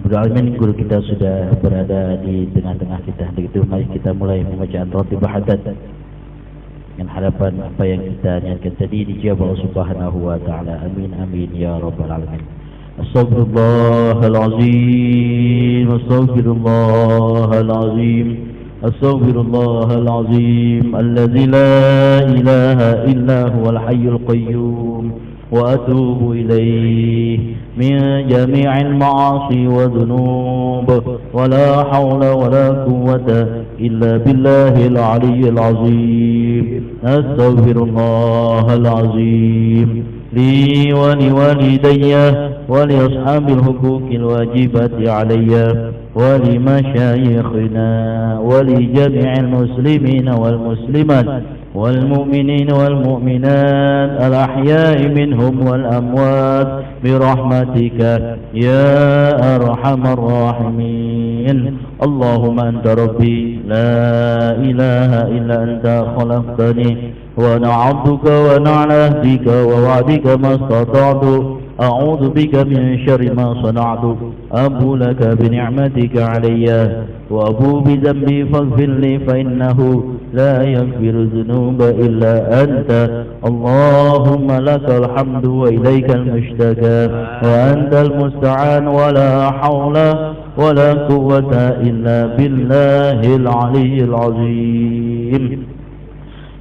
Alamin, guru kita sudah berada di tengah-tengah kita. Untuk itu mari kita mulai pembacaan Ratibah Haddad dengan harapan apa yang kita niatkan tadi dijawab Allah Subhanahu wa taala. Amin amin ya rabbal alamin. Astaghfirullahalazim, astaghfirullahalazim, astaghfirullahalazim, alladzi la ilaha illa huwal hayyul qayyum. وأتوب إليه من جميع المعاصي والذنوب ولا حول ولا قوة إلا بالله العلي العظيم. أستغفر الله العظيم لي ولوالدي ولأصحاب الحقوق الواجبة علي ولمشايخنا ولجميع المسلمين والمسلمات والمؤمنين والمؤمنات الأحياء منهم والأموات برحمتك يا أرحم الراحمين. اللهم أنت ربي لا إله إلا أنت خلقتني وأنا عبدك وأنا على عهدك ووعدك ما استطعت أعوذ بك من شر ما صنعت أبو لك بنعمتك علي وأبو بذنبي فاغفر لي فإنه لا يغفر الذنوب إلا أنت. اللهم لك الحمد وإليك المشتكى وأنت المستعان ولا حول ولا قوة إلا بالله العلي العظيم.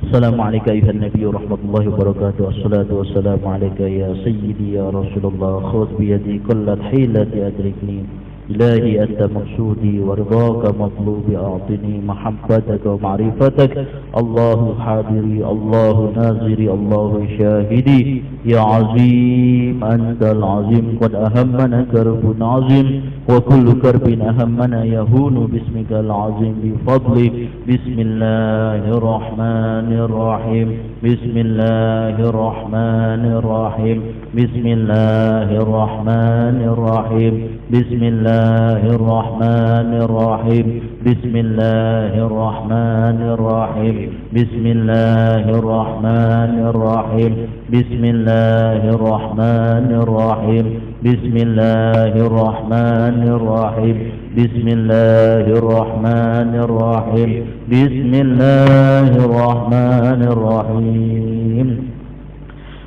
Assalamualaikum ayuhan Nabi warahmatullahi wabarakatuh. Assalatu wassalamu alaika ya sayyidi ya Rasulullah. Khudh biyadi kullat hilati adrikni ilahi anta maqsudi waridaka matlubi a'tini mahabbataka wa ma'rifatak. Allahu hadiri, Allahu naziri, Allahu syahidi. Ya azim antal azim qad ahammana karbun azim wa kullu karbin ahammana yahunu bismikal azim bi fadli. Bismillahirrahmanirrahim, Bismillahirrahmanirrahim, Bismillahirrahmanirrahim, Bismillahirrahmanirrahim, Bismillahirrahmanirrahim, Bismillahirrahmanirrahim, Bismillahirrahmanirrahim, Bismillahirrahmanirrahim, Bismillahirrahmanirrahim, Bismillahirrahmanirrahim.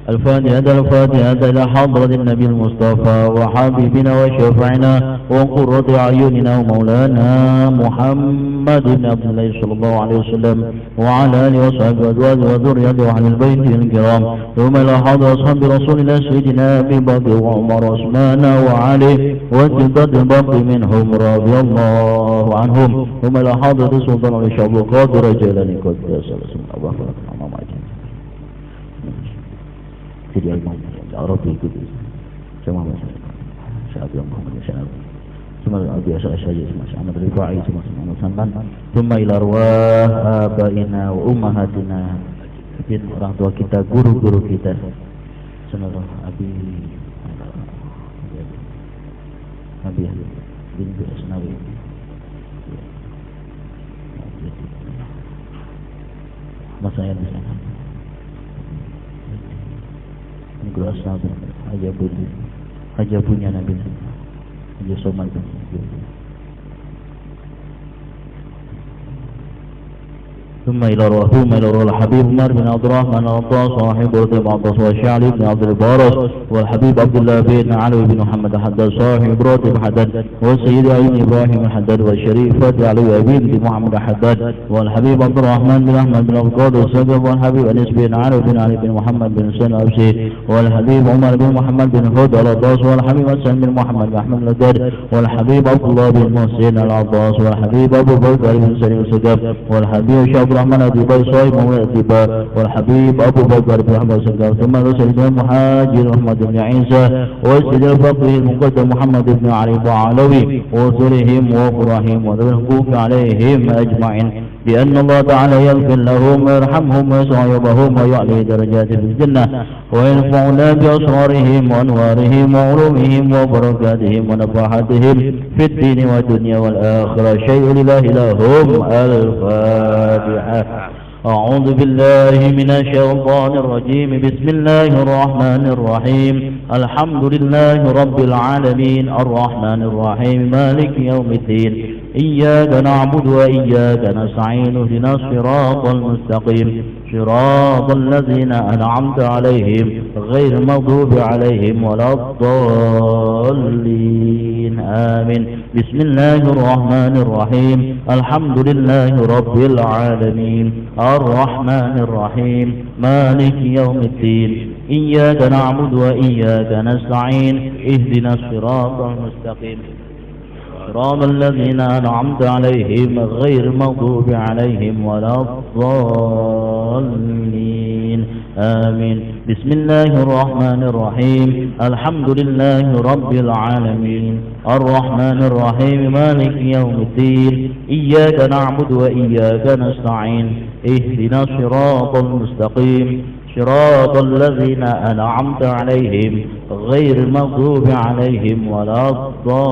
الفاتحة الفاتحة إلى حضرة النبي المصطفى وحبيبنا وشفعنا وقرة أعيننا ومولانا محمد بن عبد الله صلى الله عليه وسلم وعلى آله وصحبه وأزواجه وذريته وأهل البيت الكرام. ثم إلى حضرة أصحاب رسول الله سيدنا أبي بكر وعمر وعثمان وعلي وجدة الباقي منهم رضي الله عنهم. ثم إلى حضرة سلطان الشعب القادر جلالي قدس الله Jadi Imam Arabi itu sama Syafi'i Muhammad Syafi'i cuma biasa saja sama Rifai sama Santan. Thumma ila arwah abaina wa ummahatina, mungkin orang tua kita, guru-guru kita, semoga Abi bin Asnawi masanya di sana. Guru Asnawi, Haji punya Nabi, Haji Somad. ثم إلى روح الحبيب عمر بن عبد الرحمن العطاس صاحب برد العطاس والشعري بن عبد البارس والحبيب عبد الله بن علي بن محمد الحداد صاحب برد الحداد والسيد علي إبراهيم الحداد والشريفة علي بن محمد الحداد والحبيب عبد الرحمن بن أحمد بن القاضي السبب والحبيب أنس بن علي بن علي بن محمد بن سن أبسي والحبيب عمر بن محمد بن هود العطاس والحبيب حسن بن محمد بن أحمد الأداد والحبيب عبد الله بن محسن العطاس والحبيب أبو بكر بن سليم السجاب والحبيب شعب الرحمن أبي بيصاي مولى أتباع والحبيب أبو بكر بن أحمد السجاب. ثم سيدنا المحاجر محمد بن عيسى وسيد الفقيه المقدم محمد بن علي بعلوي وصلهم وفرهم وذوي الحقوق عليهم أجمعين بأن الله تعالى يغفر لهم ويرحمهم ويصعبهم ويعلي درجات في الجنة وينفعنا بأسرارهم وأنوارهم وعلومهم وبركاتهم ونفحاتهم في الدين والدنيا والآخرة. شيء لله لهم. الفاتحة. أعوذ بالله من الشيطان الرجيم. بسم الله الرحمن الرحيم. الحمد لله رب العالمين الرحمن الرحيم مالك يوم الدين. إياك نعبد وإياك نستعين. اهدنا الصراط المستقيم صراط الذين أنعمت عليهم غير المغضوب عليهم ولا الضالين آمين. بسم الله الرحمن الرحيم. الحمد لله رب العالمين الرحمن الرحيم مالك يوم الدين. إياك نعبد وإياك نستعين. اهدنا الصراط المستقيم صراط الذين أنعمت عليهم غير المغضوب عليهم ولا الضالين آمين. بسم الله الرحمن الرحيم. الحمد لله رب العالمين الرحمن الرحيم مالك يوم الدين. إياك نعبد وإياك نستعين. اهدنا الصراط المستقيم صراط الذين أنعمت عليهم غير المغضوب عليهم ولا الضالين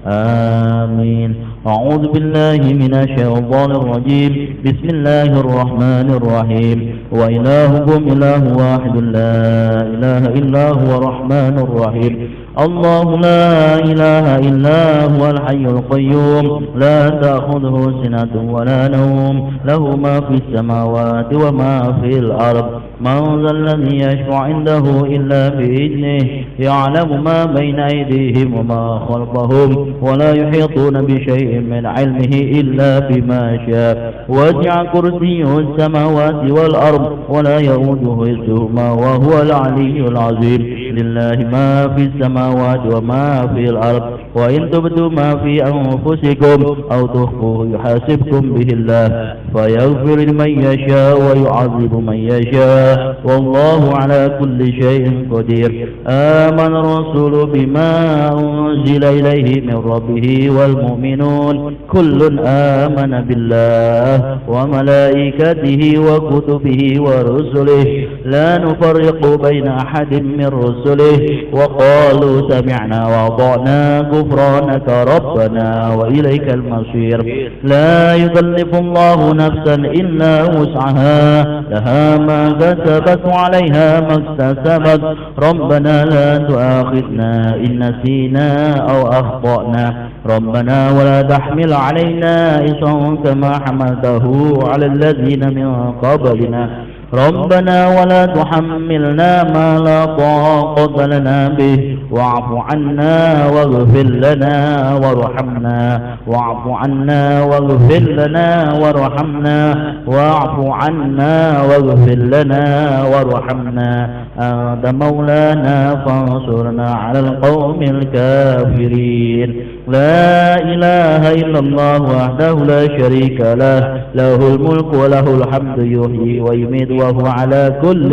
آمين. أعوذ بالله من الشيطان الرجيم. بسم الله الرحمن الرحيم. وإلهكم إله واحد لا إله إلا هو الرحمن الرحيم. الله لا إله إلا هو الحي القيوم لا تأخذه سنة ولا نوم له ما في السماوات وما في الأرض. من ذا الذي يشفع عنده إلا بإذنه. يعلم ما بين أيديهم وما خلفهم ولا يحيطون بشيء من علمه إلا بما شاء. وسع كرسيه السماوات والأرض ولا يؤوده حفظهما وهو العلي العظيم. لله ما في السماوات وما في الأرض. وإن تبدوا ما في أنفسكم أو تخفوه يحاسبكم به الله فيغفر لمن يشاء ويعذب من يشاء والله على كل شيء قدير. آمن الرسول بما أنزل إليه من ربه والمؤمنون كل آمن بالله وملائكته وكتبه ورسله لا نفرق بين أحد من رسله وقالوا سمعنا وأطعنا غفرانك ربنا وإليك المصير. لا يكلف الله نفسا إلا وسعها لها ما كسبت وعليها ما اكتسبت. ربنا لا تؤاخذنا إن نسينا أو أخطأنا. ربنا ولا تحمل علينا إصرا كما حملته على الذين من قبلنا. ربنا ولا تحملنا ما لا طاقة لنا به. واعف عنا واغفر لنا وارحمنا. واعف عنا واغفر لنا وارحمنا. واعف عنا واغفر لنا وارحمنا. أنت مولانا فانصرنا على القوم الكافرين. لا إله إلا الله وحده لا شريك له. له الملك وله الحمد يحيي ويميت وهو على كل.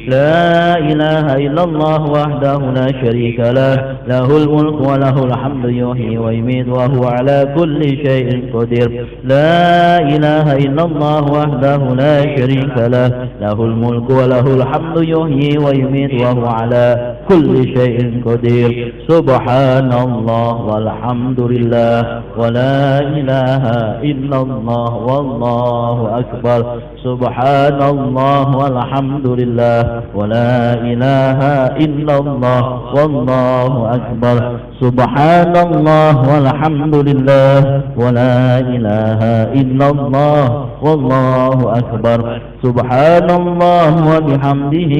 لا إله إلا الله وحده لا شريك له. له الملك وله الحمد يحيي ويميت وهو على كل شيء قدير. لا إله إلا الله وحده لا شريك له. له الملك وله الحمد يحيي ويميت وهو على كل شيء قدير. سبحان الله والحمد لله ولا إله إلا الله والله أكبر. سبحان الله والحمد لله ولا إله إلا الله والله أكبر. سبحان الله والحمد لله ولا إله إلا الله والله أكبر. سبحان الله وبحمده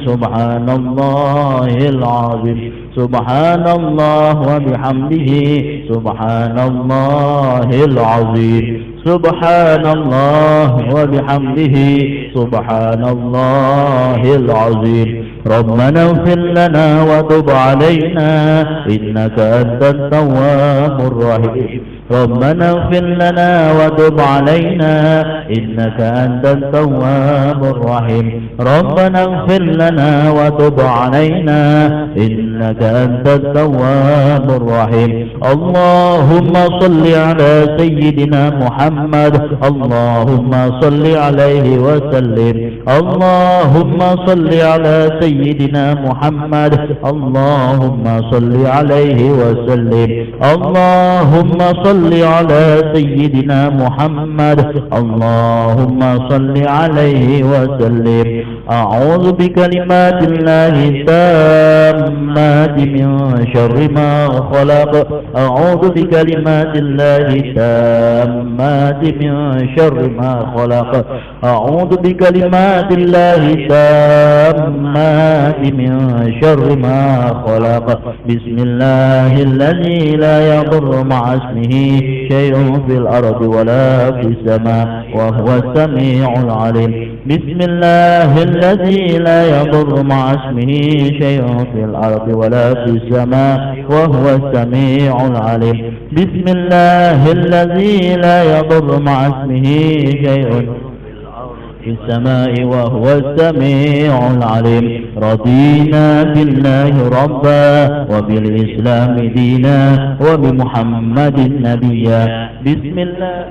سبحان الله العظيم. سبحان الله وبحمده سبحان الله العظيم. سبحان الله وبحمده سبحان الله العظيم. ربنا اغفر لنا وتب علينا إنك أنت التواب الرحيم. ربنا اغفر لنا وتب علينا إنك أنت التواب الرحيم. ربنا اغفر لنا وتب علينا إنك أنت التواب الرحيم. اللهم صل على سيدنا محمد. اللهم صل عليه وسلم. اللهم صل على سيدنا محمد. اللهم صل عليه وسلم. اللهم صل صل على سيدنا محمد اللهم صل عليه وسلم أعوذ بكلمات الله التامات من شر ما خلق أعوذ بكلمات الله التامات من شر ما خلق أعوذ بكلمات الله التامات من شر ما خلق بسم الله الذي لا يضر مع اسمه شيء في الأرض ولا في السماء وهو السميع العليم بسم الله الذي لا يضر مع اسمه شيء في الأرض ولا في السماء وهو السميع العليم بسم الله الذي لا يضر مع اسمه شيء في السماء وهو السميع العليم رضينا بالله ربا وبالإسلام دينا وبمحمد نبيا بسم الله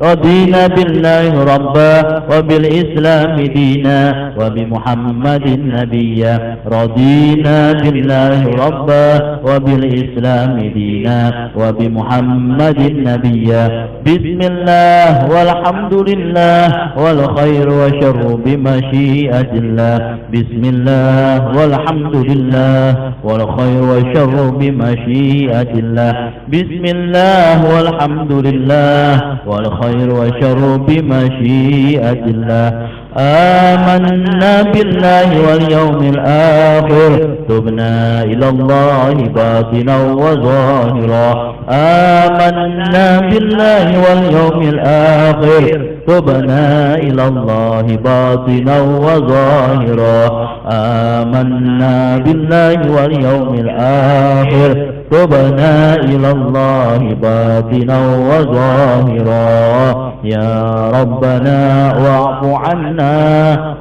رضينا بالله ربا وبالإسلام دينا وبمحمد نبيا رضينا بالله ربا وبالإسلام دينا وبمحمد نبيا بسم الله والحمد لله والخير وشر بمشيئة الله بسم الله والحمد لله والخير وشر بمشيئة الله بسم الله والحمد لله والخير وشر بمشيئة الله آمنا بالله واليوم الآخر تبنا إلى الله باطنا وظاهرا آمنا بالله واليوم الآخر تبنا إلى الله باطنا وظاهرا آمنا بالله واليوم الآخر تبنا إلى الله باطنا وظاهرا يا ربنا واعف عنا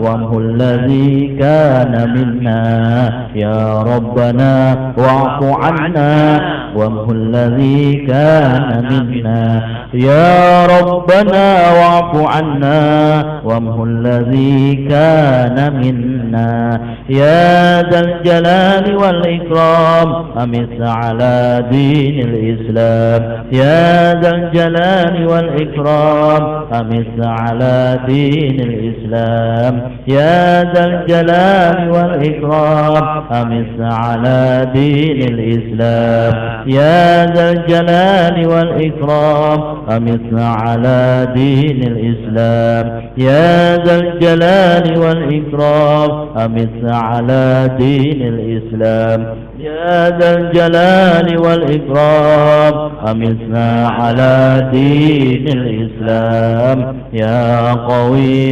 وامه الذي كان منا يا ربنا واعف عنا وامه الذي كان منا يا ربنا واعف عنا وامه الذي كان منا يا ذا الجلال والإكرام أمس على دين الإسلام يا ذا الجلال والإكرام أمس على دين الإسلام يا ذا الجلال والإكرام أمس على دين الإسلام يا ذا الجلال والإكرام أمس على دين الإسلام يا ذا الجلال والإكرام أمس على دين الإسلام يا ذا الجلال والإكرام أمسنا على دين الإسلام يا قوي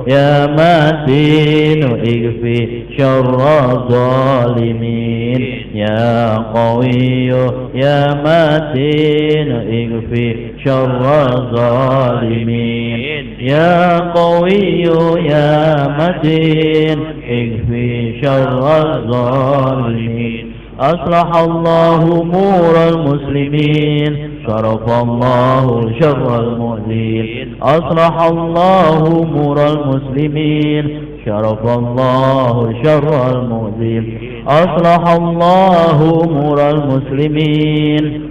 يا متين اكفي شر الظالمين يا قوي يا متين اكفي شر الظالمين يا قوي يا متين اكفي شر الظالمين أصلح الله أمور المسلمين شرف الله شر المؤذين أصلح الله أمور المسلمين شرف الله شر المؤذين أصلح الله أمور المسلمين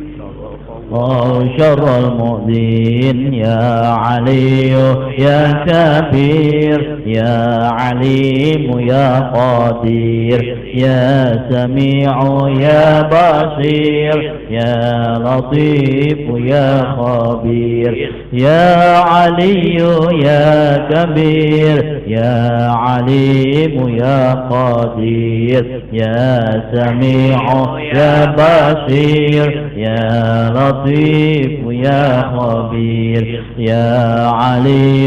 الله شر المؤذين يا علي يا كبير يا عليم يا قدير يا سميع يا بصير يا لطيف يا خبير يا علي يا كبير يا عليم يا قدير يا سميع يا بصير يا لطيف يا خبير يا علي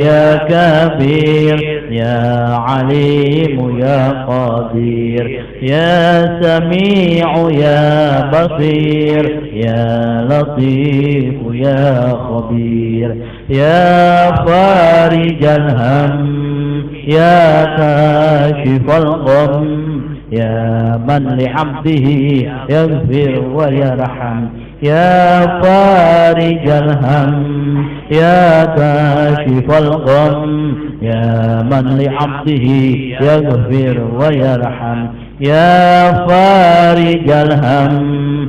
يا كبير يا عليم يا قدير يا سميع يا بصير يا لطيف يا خبير يا فارج الهم يا كاشف الغم يا من لعبده يغفر ويرحم يا فارج الهم يا كاشف الغم يا من لعبده يغفر ويرحم يا فارج الهم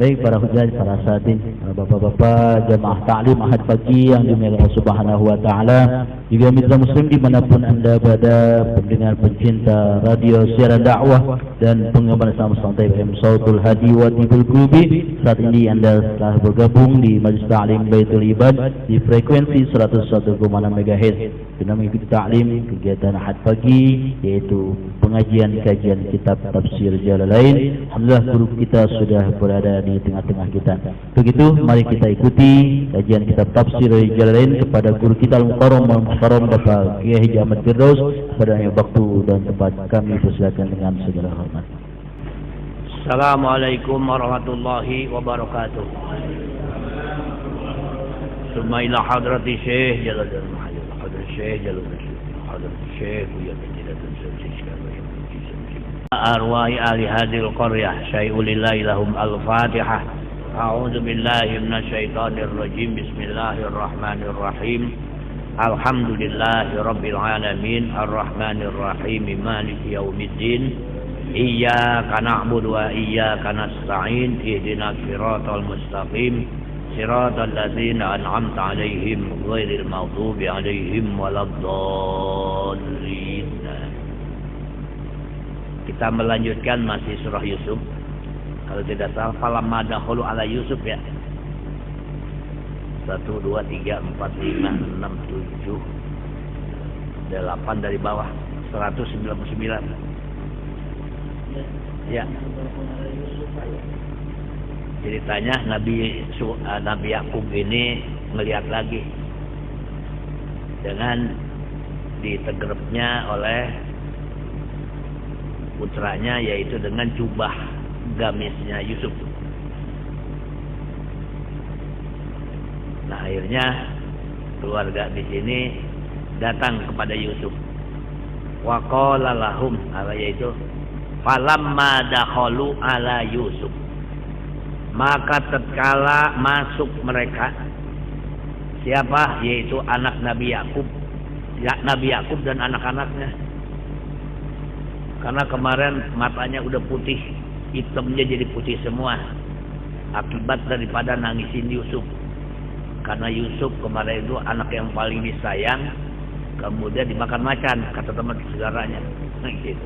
Baik para hujjaj, para asatidz, para bapak-bapak, jamaah ta'lim ahad pagi yang dimuliakan Allah Subhanahu wa taala, juga mitra muslim dimanapun Anda berada, pendengar pencinta radio siaran dakwah dan penggemar Islam Santai FM Sautul Hadi wa Tibul Qulubi. Saat ini Anda telah bergabung di Majlis Ta'lim Baitul Ibad di frekuensi 101,6 MHz. Kita mengikuti ta'lim kegiatan ahad pagi, yaitu pengajian kajian kitab tafsir Jalalain. Alhamdulillah guru kita sudah berada di tengah-tengah kita. Begitu, mari kita ikuti kajian kitab tafsir Jalalain kepada guru kita Al-Mukarram Bapak Kiai Haji Ahmad Firdaus. Pada waktu dan tempat kami persilakan dengan segala hormat. Assalamualaikum warahmatullahi wabarakatuh. Summa ila hadrati Syekh Jalaluddin Hadrati Syekh Jalaluddin Hadrati Syekh Buya Bintidatun Sumsishkan arwahi ahli hadil qaryah syai'ulillahi lahum al-fatihah. A'udzu billahi minasyaitonir rajim. Bismillahirrahmanirrahim. Alhamdulillahi rabbil alamin arrahmanir rahim maliki yaumiddin. Iyyaka na'budu wa iyyaka nasta'in. Ihdinas siratal mustaqim. Siratal ladzina an'amta 'alaihim ghairil maghdubi 'alaihim waladdallin. Kita melanjutkan masih surah Yusuf. Kalau tidak salah, falamma dakhulu ala Yusuf ya. 1, 2, 3, 4, 5, 6, 7, 8 dari bawah 199. Ya. Ceritanya Nabi Yakub ini melihat lagi dengan ditegrepnya oleh putranya, yaitu dengan jubah gamisnya Yusuf. Nah, akhirnya keluarga di sini datang kepada Yusuf. Wa qala lahum, yaitu falamma dakhalu ala Yusuf, maka tatkala masuk mereka, siapa? Yaitu anak Nabi Yakub, Nabi Yakub dan anak-anaknya. Karena kemarin matanya udah putih, hitamnya jadi putih semua, akibat daripada nangisin Yusuf. Karena Yusuf kemarin itu anak yang paling disayang, kemudian dimakan macan kata teman saudaranya. Nah, gitu.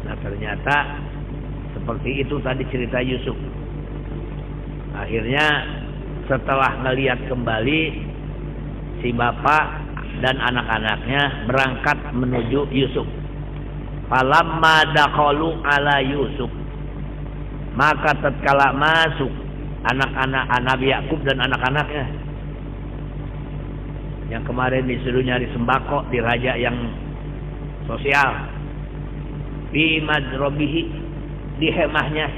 Nah, ternyata seperti itu tadi cerita Yusuf. Akhirnya setelah ngelihat kembali, si bapak dan anak-anaknya berangkat menuju Yusuf. Falamma dakhalu ala Yusuf, maka tatkala masuk anak-anak Nabi Yakub dan anak-anaknya, yang kemarin disuruh nyari sembako di raja yang sosial, fi madrobihi, di hemahnya,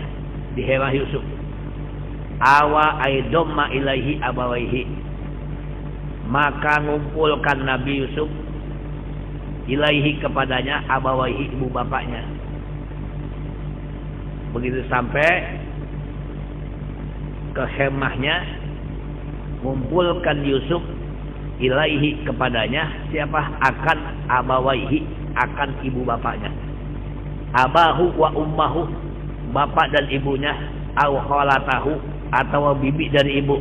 di hemah Yusuf. Awa aidomma ilaihi abawaihi, maka ngumpulkan Nabi Yusuf ilaihi kepadanya abawaihi, ibu bapaknya. Begitu sampai ke hemahnya, ngumpulkan Yusuf ilaihi kepadanya, siapa? Akan abawaihi, akan ibu bapaknya. Abahu wa ummahu, bapak dan ibunya, au khalatahu, atau bibi dari ibu.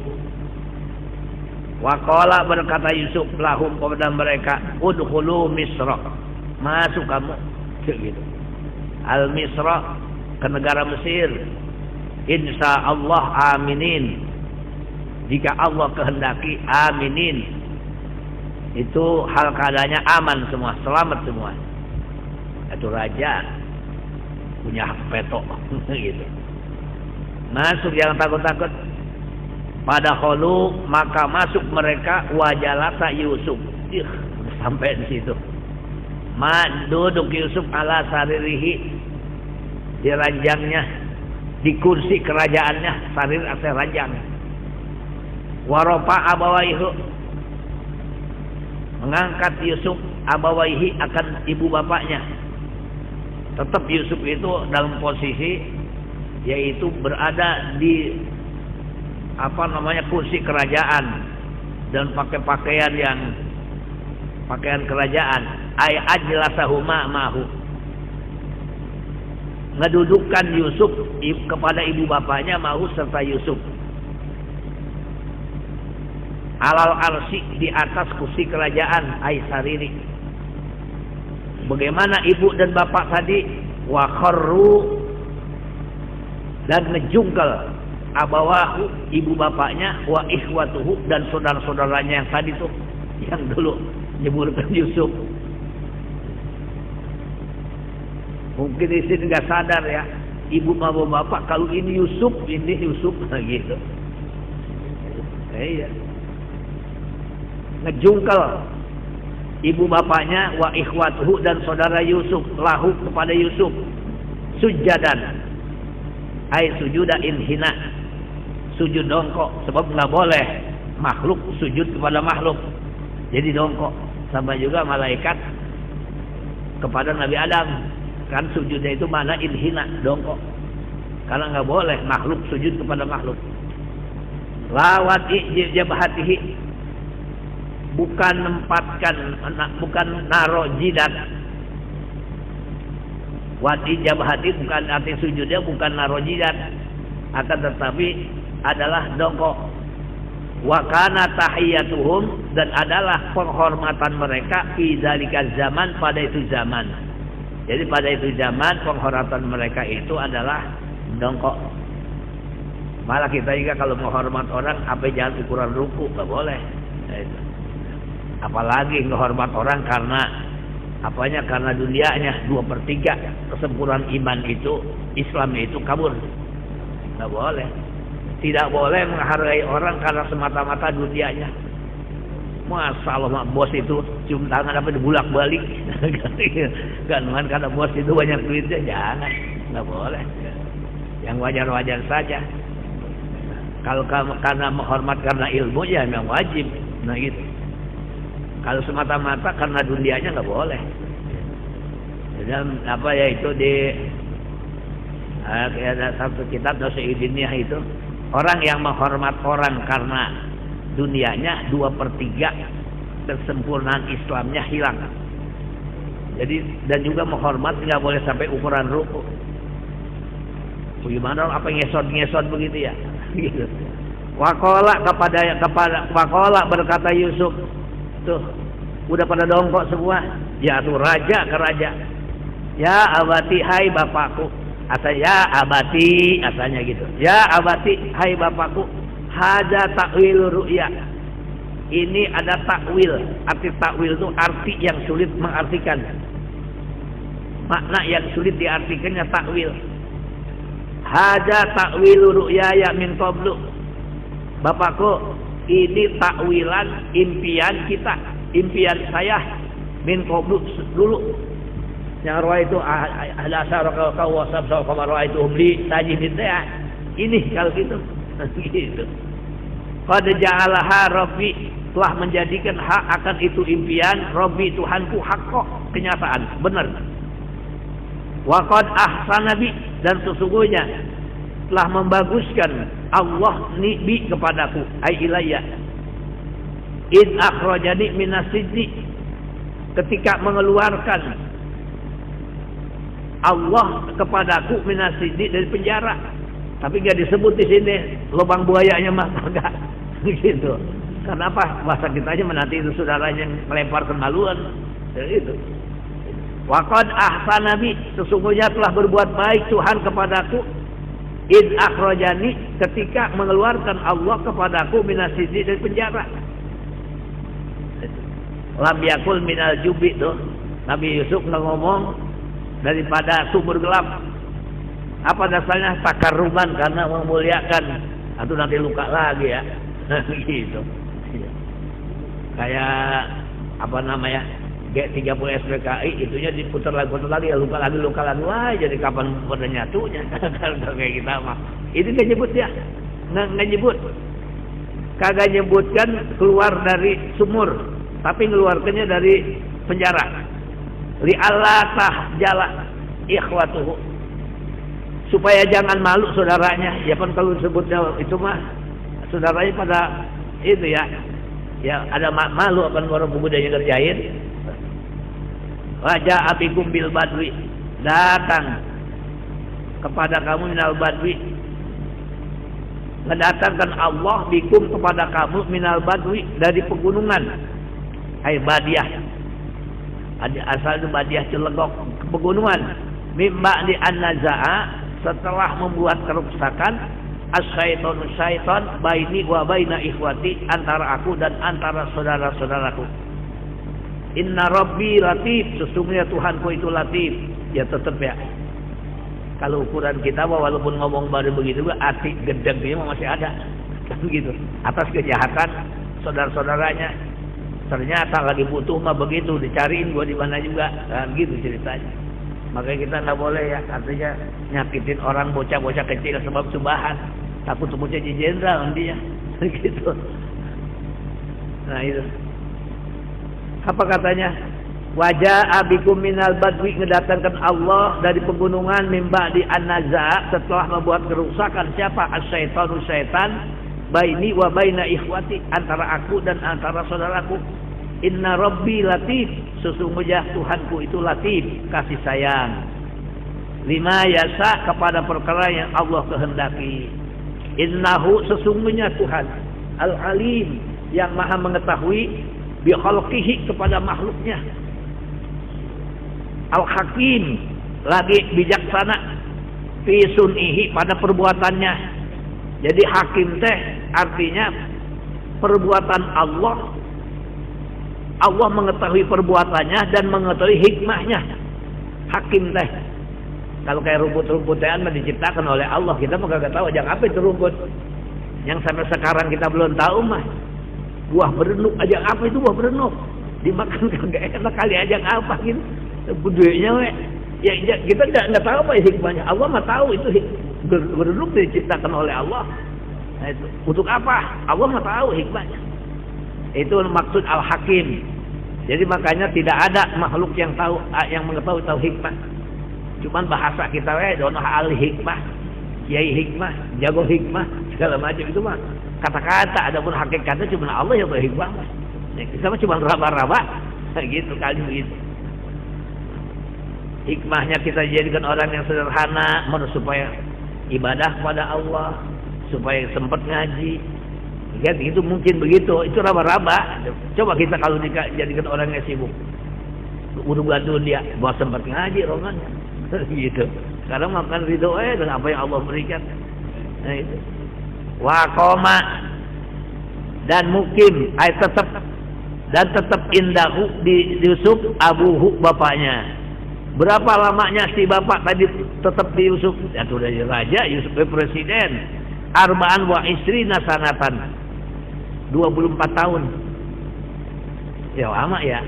Wa qala, berkata Yusuf lahum kepada mereka, udkhulu Misra, masuk kamu gitu. Al Misra, ke negara Mesir. Insya Allah aminin, jika Allah kehendaki aminin. Itu hal keadaannya aman semua, selamat semua. Itu raja punya hak veto gitu. Masuk, jangan takut-takut. Pada khulu, maka masuk mereka, wajalasa Yusuf. Sampai di situ. Duduk Yusuf ala saririhi, di ranjangnya, di kursi kerajaannya. Sarir atau ranjang. Warofa abawaihu, mengangkat Yusuf abawaihi, akan ibu bapaknya. Tetap Yusuf itu dalam posisi, yaitu berada di kursi kerajaan dan pakai pakaian kerajaan. Ay ajlasahuma mahu, ngedudukkan Yusuf kepada ibu bapaknya mau serta Yusuf alal arsy, di atas kursi kerajaan Aisariri. Bagaimana ibu dan bapak tadi? Wa kharru, dan ngejungkel abawahu, ibu bapaknya, wa ikhwatuhu, dan saudara-saudaranya yang tadi tuh yang dulu nyeburkan Yusuf. Mungkin di sini nggak sadar ya, ibu sama bapak kalau ini Yusuf gitu. Iya. Ngejungkel ibu bapaknya, wa ikhwatuhu, dan saudara Yusuf, lahu, kepada Yusuf, sujadan, ai sujuda inhina, sujud dongkok, sebab nggak boleh makhluk sujud kepada makhluk, jadi dongkok. Sama juga malaikat kepada Nabi Adam, kan sujudnya itu mana inhina, dongkok, karena nggak boleh makhluk sujud kepada makhluk. Lawat jabhatihi, bukan nempatkan, bukan naro jidat. Wati jabhati bukan arti sujudnya, bukan naro jidat, akan tetapi adalah dongkok. Wa kana tahiyatuhum, dan adalah penghormatan mereka fi zalika zaman, pada itu zaman. Jadi pada itu zaman penghormatan mereka itu adalah dongkok. Malah kita juga kalau menghormat orang apa jangan ukuran ruku, nggak boleh. Apalagi menghormat orang karena apanya, karena dunianya. 2/3 kesempurnaan iman itu, Islamnya itu kabur. Nggak boleh. Tidak boleh menghargai orang karena semata-mata dunianya. Masa Allah bos itu cium tangan apa dibulak balik. Kan karena bos itu banyak duitnya, jangan. Nggak boleh. Yang wajar-wajar saja. Kalau karena menghormat karena ilmu ya memang wajib. Nah gitu. Kalau semata-mata karena dunianya nggak boleh. Dan apa ya itu di ada satu kitab Nasiidiniyah itu, orang yang menghormat orang karena dunianya 2/3 kesempurnaan Islamnya hilang. Jadi dan juga menghormat nggak boleh sampai ukuran ruku. Bagaimana apa ngesot begitu ya? Gitu. Wakola Wakola berkata Yusuf, tuh udah pada dongkok semua. Ya tuh raja ke raja. Ya abati, hai bapakku. Ya abati, asalnya gitu. Ya abati, hai bapakku. Hada takwil ru'ya. Ini ada takwil. Arti takwil itu arti yang sulit mengartikan. Makna yang sulit diartikannya takwil. Hada takwil ru'ya ya min qablu. Bapakku, ini takwilan impian kita, impian saya min qablu dulu. Yang roh itu ada asar kau wasab saw kamar itu umli tajidid ya. Ini kalau gitu. Gitu. Qad ja'alaha rabbi, telah menjadikan hak akan itu impian Rabbi Tuhanku haqqo, kenyataan, benar. Wa qad ahsana bi, dan sesungguhnya telah membaguskan Allah bi kepadaku, ai ilayya. In akhrajani minas sijni, ketika mengeluarkan Allah kepadaku minas sijni, dari penjara. Tapi nggak disebut di sini lubang buayanya mah enggak gitu. Kenapa? Bahasa kita aja menanti itu saudaranya yang melempar kemaluan. Itu. Waqad ahsana bi, sesungguhnya telah berbuat baik Tuhan kepadaku. Id akhrajani, ketika mengeluarkan Allah kepadaku minas sijni, dari penjara. Lam yakul minal jubi tuh. Nabi Yusuf nggak ngomong daripada sumur gelap. Apa dasarnya? Takaruman, karena memuliakan. Atau nanti luka lagi ya. Gitu. Kayak apa namanya? G30 SPKI itunya diputar lagi ya, luka lagi. Wah, jadi kapan pada nyatunya? Kalau kayak kita mah. Itu nggak nyebut ya. Nggak nyebut. Kagak nyebutkan keluar dari sumur, tapi ngeluarkannya dari penjara. Li Allah tahjala ikhwatuhu, supaya jangan malu saudaranya. Ya kan kalau disebutnya itu mah saudaranya pada itu ya. Ya ada malu akan orang pemudanya ngerjain. Raja abikum bil badwi, datang kepada kamu minal badwi, mendatangkan Allah bikum kepada kamu minal badwi, dari pegunungan, ay badiah, asal itu badiah Cilegok, pegunungan, mimba di an-naza'a, setelah membuat kerusakan, as-syaitonu syaitan baini wa baina ikhwati, antara aku dan antara saudara-saudaraku. Inna rabbi latif, sesungguhnya Tuhanku itu latif. Ya tetap ya, kalau ukuran kita walaupun ngomong baru begitu, hati gedegnya masih ada kan gitu, atas kejahatan saudara-saudaranya. Ternyata lagi butuh mah begitu, dicariin gua di mana juga kan gitu ceritanya. Makanya kita nggak boleh ya, artinya nyakitin orang bocah-bocah kecil sebab subahan, takut bocah jadi jenderal dia gitu. Nah itu apa katanya, wajah abikum minal badwi, ngedatangkan Allah dari pegunungan, mimba di an-naza, setelah membuat kerusakan. Siapa? As-syaitanu syaitan, baini wa baina ikhwati, antara aku dan antara saudaraku. Inna rabbi latif, sesungguhnya Tuhanku itu latif, kasih sayang. Lima yasa, kepada perkara yang Allah kehendaki. Innahu, sesungguhnya Tuhan al-alim, yang maha mengetahui, bi khalqihi, kepada makhluknya. Al-hakim, lagi bijaksana, fi sun'ihi, pada perbuatannya. Jadi hakim teh artinya perbuatan Allah, Allah mengetahui perbuatannya dan mengetahui hikmahnya. Hakim teh, kalau kayak rumput-rumputan mah diciptakan oleh Allah, kita mah gak tahu ajang apa itu rumput. Yang sampai sekarang kita belum tahu mah, buah berenuk, ajang apa itu buah berenuk, dimakan kagak enak kali, ajang apa gitu. Budayanya we, ya kita nggak tahu apa hikmahnya. Allah mah tahu itu berenuk diciptakan oleh Allah. Nah, itu untuk apa? Allah mah tahu hikmahnya. Itu maksud al-hakim. Jadi makanya tidak ada makhluk yang tahu, yang mengetahui tahu hikmah. Cuman bahasa kita we dono ahli hikmah, kiai hikmah, jago hikmah, segala macam itu mah kata-kata. Adapun hakikatnya cuma Allah yang tahu hikmah. Nah, kita mah cuma raba-raba gitu kali begitu. Hikmahnya kita jadikan orang yang sederhana, supaya ibadah kepada Allah, supaya sempat ngaji. Ya, itu mungkin begitu. Itu raba-raba. Coba kita kalau dijadikan orang yang sibuk, udah dia bahwa sempat ngaji romannya gitu. Sekarang makan ridho dengan apa yang Allah berikan. Nah itu. Wa qoma, dan mukim, tetap indahu di Yusuf abuhu, bapaknya. Berapa lamanya si bapak tadi tetap di Yusuf? Ya sudah jadi raja, Yusuf presiden. Arba'an wa isrina sanatan, 24 tahun. Ya lama ya.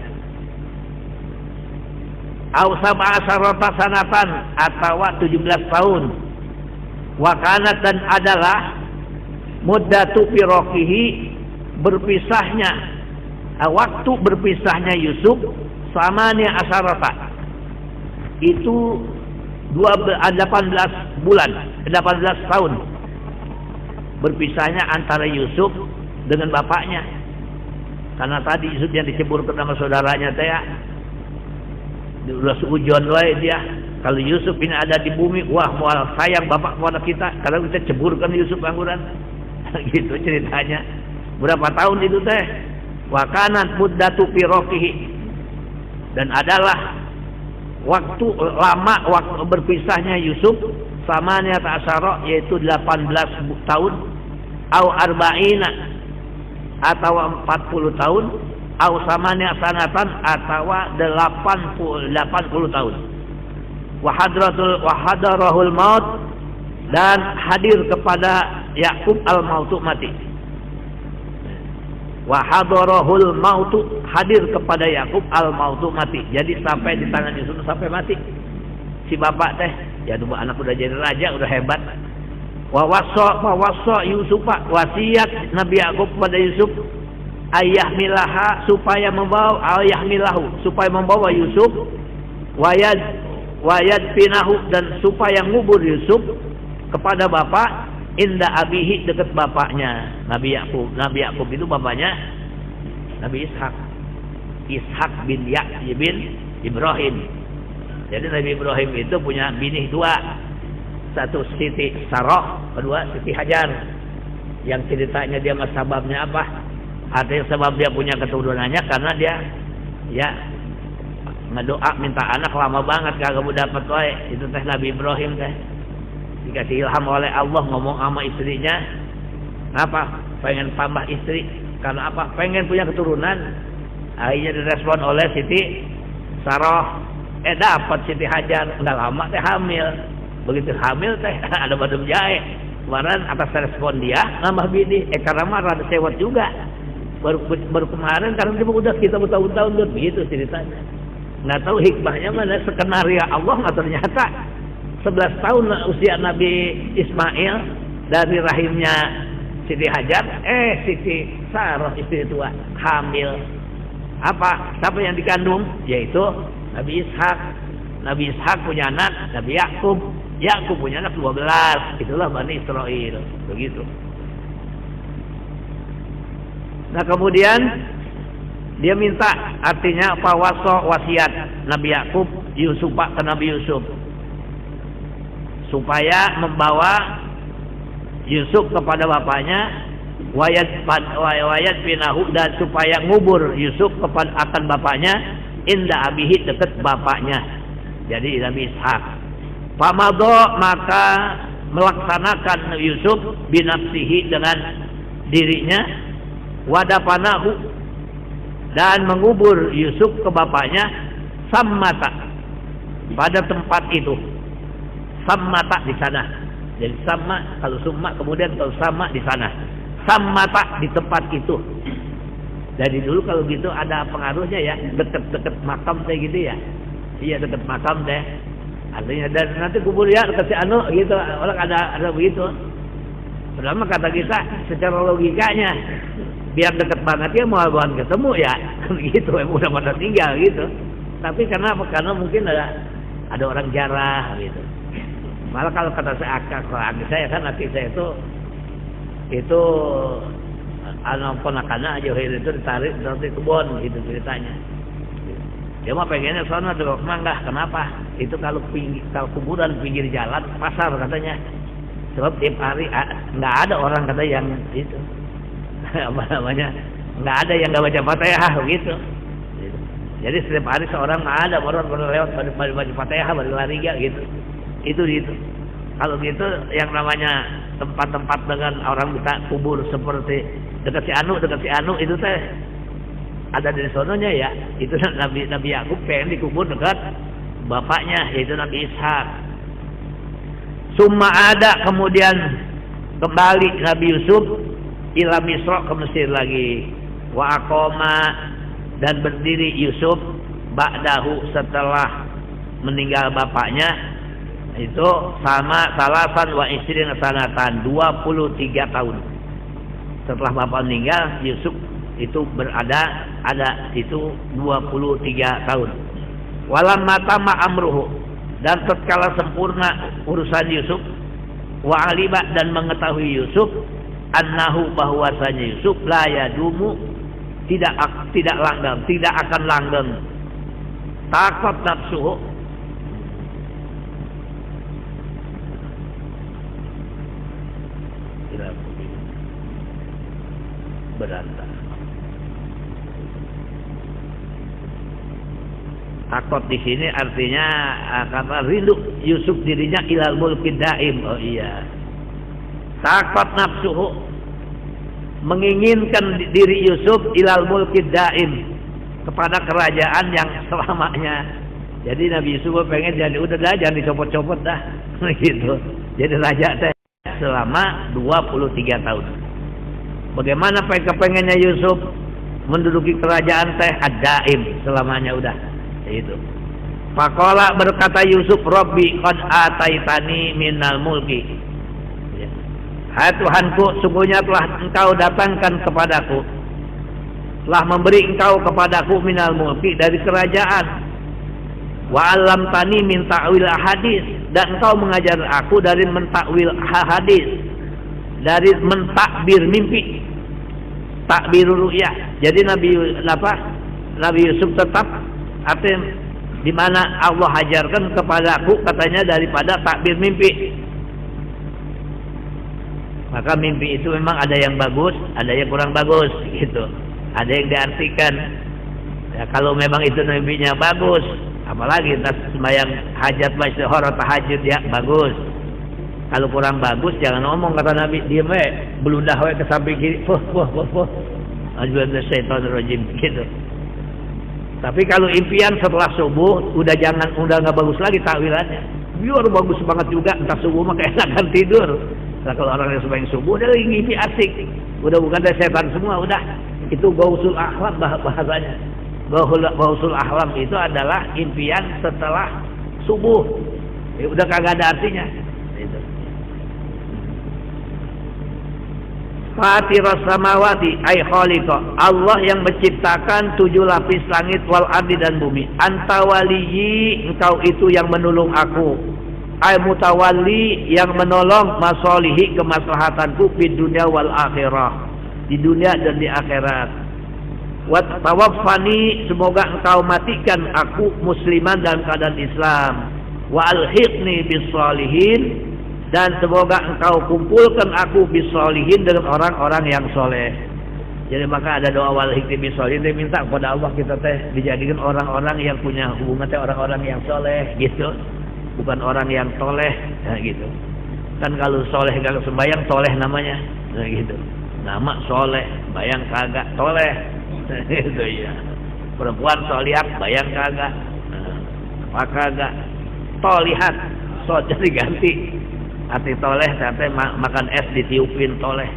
Au sab'a asharata sanatan, atau 17 tahun. Wa kanat, dan adalah muddatu firaqih, berpisahnya, waktu berpisahnya Yusuf, samania asharata, itu 18 bulan, 18 tahun berpisahnya antara Yusuf dengan bapaknya. Karena tadi Yusuf yang diceburkan sama saudaranya teh, udah seujon wae dia. Kalau Yusuf ini ada di bumi, wah moal sayang bapak kepada kita, kalau kita ceburkan Yusuf angguran. Gitu ceritanya. Berapa tahun itu teh? Wa kanat muddatu firaqih, dan adalah waktu lama, waktu berpisahnya Yusuf, samanya ta'asyara, yaitu 18 tahun, au arba'ina, atau 40 tahun, au samanya sanatan, atau 80 tahun. Wa hadarahul maut, dan hadir kepada Yakub al-mautu, mati. Wa hadarahul mautu, hadir kepada Yakub al-mautu, mati. Jadi sampai di tangan Yusuf sampai mati si bapak teh. Ya dua anak udah jadi raja, udah hebat. Wa wassa Yusuf, wasiat Nabi Yakub pada Yusuf, ayah milaha, supaya membawa, ayah milahu, supaya membawa Yusuf, wayad pinahu, dan supaya ngubur Yusuf kepada bapak, inda abihi, dekat bapaknya Nabi Yakub. Nabi Yakub itu bapaknya Nabi Ishak bin Ya'ya bin Ibrahim. Jadi Nabi Ibrahim itu punya bini dua, Satu Siti Sarah, kedua Siti Hajar. Yang ceritanya dia sebabnya apa? Artinya sebab dia punya keturunannya karena dia ya ngedoa minta anak lama banget kagak mau dapat wae. Itu teh Nabi Ibrahim teh dikasih ilham oleh Allah ngomong sama istrinya, apa? Pengen tambah istri karena apa? Pengen punya keturunan. Akhirnya direspon oleh Siti Sarah, dapat Siti Hajar, enggak lama teh hamil. Begitu hamil teh ada badem jahe. Kemarin atas respon dia nambah bini, karena mah rada sewot juga. Baru kemarin karena dia udah kita bertahun-tahun udah begitu ceritanya. Nggak tahu hikmahnya mana, skenario Allah nggak ternyata 11 tahun usia Nabi Ismail dari rahimnya Siti Hajar, Siti Sarah istri tua hamil. Apa? Siapa yang dikandung? Yaitu Nabi Ishak. Nabi Ishak punya anak Nabi Yakub. Yakub punya anak 12. Itulah Bani Israel. Begitu. Nah kemudian dia minta, artinya apa, wasiat Nabi Yakub Yusuf ke Nabi Yusuf supaya membawa Yusuf kepada bapaknya, wayat pinahu, dan supaya ngubur Yusuf akan bapaknya inda abihi, dekat bapaknya, jadi Nabi Ishak. Pamado, maka melaksanakan Yusuf binafsihi, dengan dirinya, wadapanahu, dan mengubur Yusuf ke bapaknya, sammata, pada tempat itu. Sammata di sana. Jadi sama kalau summa, kemudian kalau sama di sana. Sammata di tempat itu. Jadi dulu kalau gitu ada pengaruhnya ya, dekat-dekat makam kayak gitu ya. Iya, dekat makam deh. Artinya dan nanti kubur ya dekat si anu gitu. Orang ada begitu. Pertama kata kita secara logikanya biar dekat banget ya mau ketemu ya. Gitu, udah pada tinggal gitu. Tapi kenapa? Karena mungkin ada orang jarah gitu. Malah kalau kata saya, kalau saya kan nanti saya itu ponakannya aja itu ditarik dari kebun gitu ceritanya. Dia mah pengennya sana tuh mangga. Kenapa? Itu kalau kuburan pinggir jalan pasar katanya. Sebab tiap hari nggak ada orang kata yang itu apa namanya, nggak ada yang nggak baca Fatihah gitu. Jadi setiap hari seorang nggak ada orang lewat baca Fatihah baru lari gitu. Itu. Kalau gitu yang namanya tempat-tempat dengan orang bisa kubur seperti dekat si anu itu teh ada dari sononya ya. Itu Nabi Yakub pengen dikubur dekat bapaknya yaitu Nabi Ishak. Summa ada, kemudian kembali Nabi Yusuf ila Misra, ke Mesir lagi. Wa aqama, dan berdiri Yusuf ba'dahu, setelah meninggal bapaknya, itu sama salasan wa isrin sanatan, 23 tahun. Setelah bapak meninggal, Yusuf itu ada itu 23 tahun. Walam matama amruhu, dan tatkala sempurna urusan Yusuf, wa alima, dan mengetahui Yusuf, annahu, bahwasanya Yusuf la yadumu, tidak langgeng, tidak akan langgeng, takut nafsuhu, berantak. Takut di sini artinya kata rindu Yusuf dirinya ilal mulki daim. Oh iya. Takut nafsuhu, menginginkan diri Yusuf ilal mulki daim, kepada kerajaan yang selamanya. Jadi Nabi Yusuf pengen jadi udah dah, jangan dicopot-copot dah gitu. Jadi raja teh selama 23 tahun. Bagaimana kepengennya Yusuf menduduki kerajaan teh ad-daim, selamanya udah. Itu. Faqala, berkata Yusuf, Rabbi qad ataitani minal mulki. Hai Tuhanku, sungguhnya telah engkau datangkan kepadaku, telah memberi engkau kepadaku minal mulki, dari kerajaan. Wa 'allamtani min ta'wil hadis, dan engkau mengajar aku dari mentakwil hadis, dari mentakbir mimpi, takbir ru'ya. Jadi Nabi Yusuf tetap artinya di mana Allah ajarkan kepadaku, katanya, daripada takbir mimpi. Maka mimpi itu memang ada yang bagus, ada yang kurang bagus gitu. Ada yang diartikan. Ya, kalau memang itu mimpinya bagus, apalagi entah sembahyang hajat istihara tahajud ya bagus. Kalau kurang bagus jangan ngomong, kata Nabi, diam we, belundah we ke samping kiri. Rajim gitu. Tapi kalau impian setelah subuh udah enggak bagus lagi takwilannya. Biar bagus banget juga entah subuh mah keenakan tidur. Nah, kalau orang yang sembahyang subuh udah lagi ngimpi asik. Udah bukan dari setan semua, udah. Itu gausul ahlam bahasanya. Gausul ahlam itu adalah impian setelah subuh. Ya, udah kagak ada artinya. Itu. Fatiras samawati ay khaliqa. Allah yang menciptakan 7 lapis langit wal ardi dan bumi. Anta waliyyi, engkau itu yang menolong aku. Ay mutawalli, yang menolong masalihi, kemaslahatanku di dunia wal akhirah, di dunia dan di akhirat. Wa tawaffani, semoga engkau matikan aku musliman dalam keadaan Islam. Wa alhiqni bis salihin, dan semoga engkau kumpulkan aku bis salihin dengan orang-orang yang soleh. Jadi maka ada doa wal hiqni bis salihin, dia minta kepada Allah kita teh dijadikan orang-orang yang punya hubungan teh orang-orang yang soleh gitu. Bukan orang yang toleh, nah gitu. Kan kalau soleh gak sembayang, toleh namanya, nah gitu. Nama soleh, bayang kagak, toleh, itu ya. Perempuan solihat, bayang kagak, apa kagak, tolihat, jadi ganti. Arti toleh, ternyata makan es ditiupin toleh.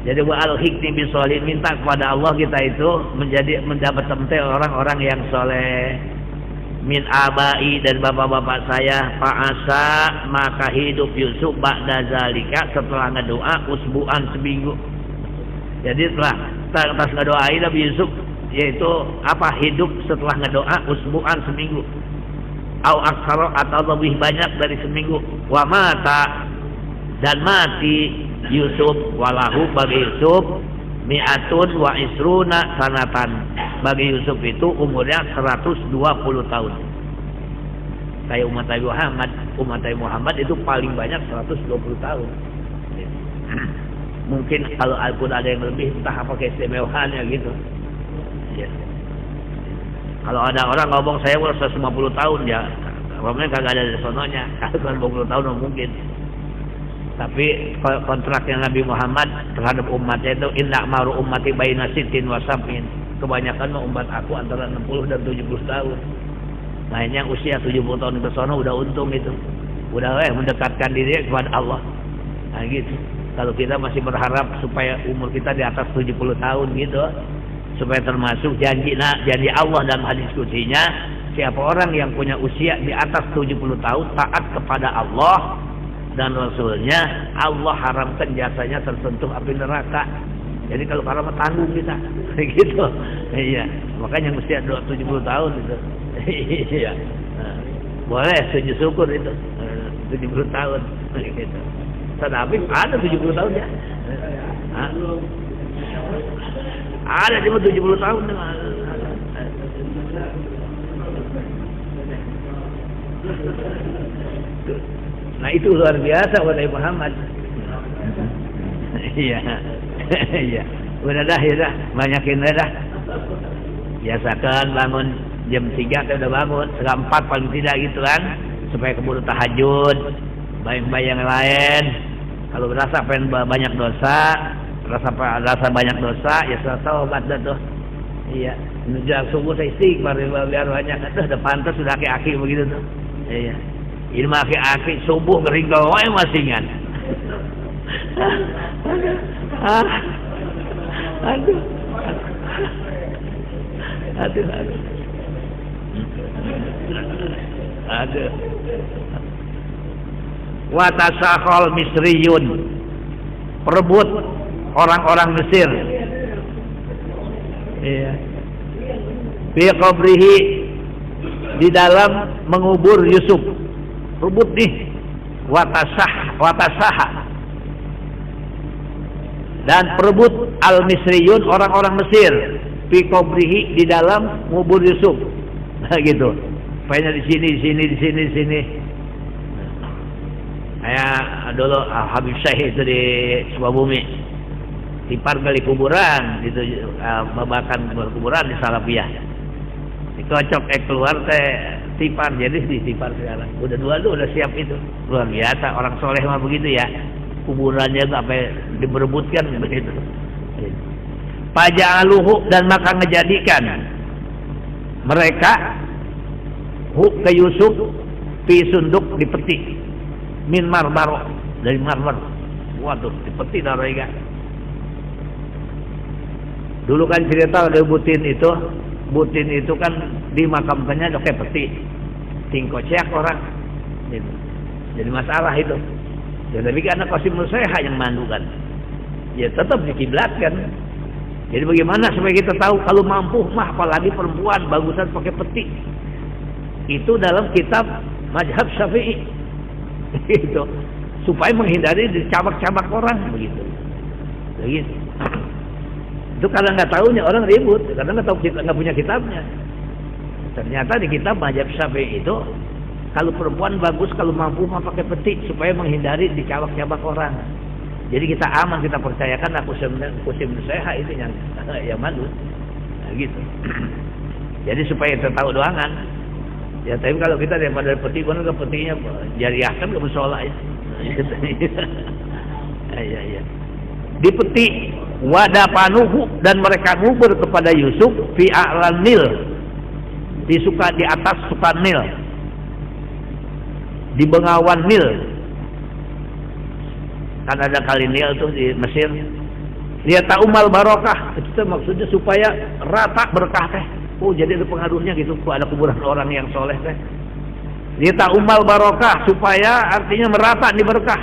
Jadi wa al-hikmi bisolihin, minta kepada Allah kita itu mendapat tempat orang-orang yang soleh. Min abai, dan bapak-bapak saya, fa'asa, maka hidup Yusuf ba'da zalika, setelah ngedoa usbu'an seminggu. Jadi setelah ngedoain Nabi Yusuf, yaitu apa, hidup setelah ngedoa usbu'an seminggu. Au aksara, atau lebih banyak dari seminggu. Wa mata, dan mati Yusuf, walahu bagi Yusuf mi'atun wa isruna sanatan. Bagi Yusuf itu umurnya 120 tahun. Kayak umat Nabi Muhammad itu paling banyak 120 tahun. Mungkin kalau Al-Quran ada yang lebih, entah apa keistimewaannya gitu ya. Kalau ada orang ngomong saya umur 150 tahun, ya ngomongnya kagak ada sononya. Kalau 20 tahun mungkin. Tapi kontraknya Nabi Muhammad terhadap umatnya itu inna maru ummati baina sittin wa sab'in. Kebanyakan umat aku antara 60 dan 70 tahun. Lainnya usia 70 tahun ke sana udah untung itu. Udah mendekatkan diri kepada Allah. Nah gitu. Kalau kita masih berharap supaya umur kita di atas 70 tahun gitu, supaya termasuk janji Allah dalam hadis kutsinya, siapa orang yang punya usia di atas 70 tahun taat kepada Allah dan Rasulnya, Allah haramkan jasanya tersentuh api neraka. Jadi kalau karena tanggung kita gitu. Iya, makanya mesti ada 70 tahun itu. Iya. Nah, boleh sujud syukur itu 70 tahun gitu. Tapi ada 70 tahun ya. Ada cuma 70 tahun. Nah itu luar biasa wahai Muhammad. Iya. Iya. Udah dah ya dah, banyakin dah. Biasakan bangun jam 3 udah bangun, setengah 4 paling tidak gitu kan, supaya keburu tahajud, bayang-bayang lain. Kalau berasa pengen banyak dosa, rasa banyak dosa, ya taubat dah tuh. Iya. Menjelang subuh saya istighfar biar banyak. Udah pantas sudah aki-aki begitu tuh. Iya. Ini mah aki-aki subuh ngering wae masingan. Aduh. Watasakhal Misriyun, perebut orang-orang Mesir. Iya. Fi qabrihi, di dalam mengubur Yusuf. Rebut nih. Watasaha. Dan perebut al-Misriyun, orang-orang Mesir. Fi qabrihi, di dalam mengubur Yusuf. Nah gitu. Pokoknya di sini. Kayak dulu Habib Syekh itu di Sukabumi, tipar gali kuburan, itu babakan kuburan di Salafiyah. Dikocok keluar teh tipar, jadi ditipar sekarang. Udah dua tuh udah siap itu. Luar biasa orang soleh mah begitu ya. Kuburannya tuh apa diberebutkan begitu. Faja'aluhu, dan maka ngejadikan mereka ke Yusuf fi sunduk, di peti min marmar, dari marmer. Waduh, di peti narega. Dulu kan cerita ada butin itu kan dimakamkannya pakai peti, tingkocek orang gitu. Jadi masalah itu ya, tapi karena Qasim Nusayha yang mandukan ya tetap dikiblatkan. Jadi bagaimana supaya kita tahu kalau mampu mah, apalagi perempuan bagusan pakai peti, itu dalam kitab mazhab Syafi'i gitu, supaya menghindari dicabak-cabak orang begitu. Itu karena nggak tahunya orang ribut, karena nggak punya kitabnya. Ternyata di kitab mazhab Syafi'i itu kalau perempuan bagus kalau mampu mah pakai peti supaya menghindari dicabak-cabak orang. Jadi kita aman, kita percayakan Qasim Nusayha itu yang mandu. Nah, gitu. Jadi supaya kita tahu doangan. Ya tapi kalau kita daripada peti, kan ke petinya jariahkan ke musola itu. Ya. Di peti wadapanuhu, dan mereka ngubur kepada Yusuf fi a'lan Nil, di atas suka Nil, di bengawan Nil. Kan ada kali Nil tuh di Mesir. Dia ta'umal barokah, itu maksudnya supaya rata berkah teh. Oh, jadi ada pengaruhnya gitu, ada kuburan orang yang soleh teh. Dia ta'umal barokah, supaya artinya merata di berkah.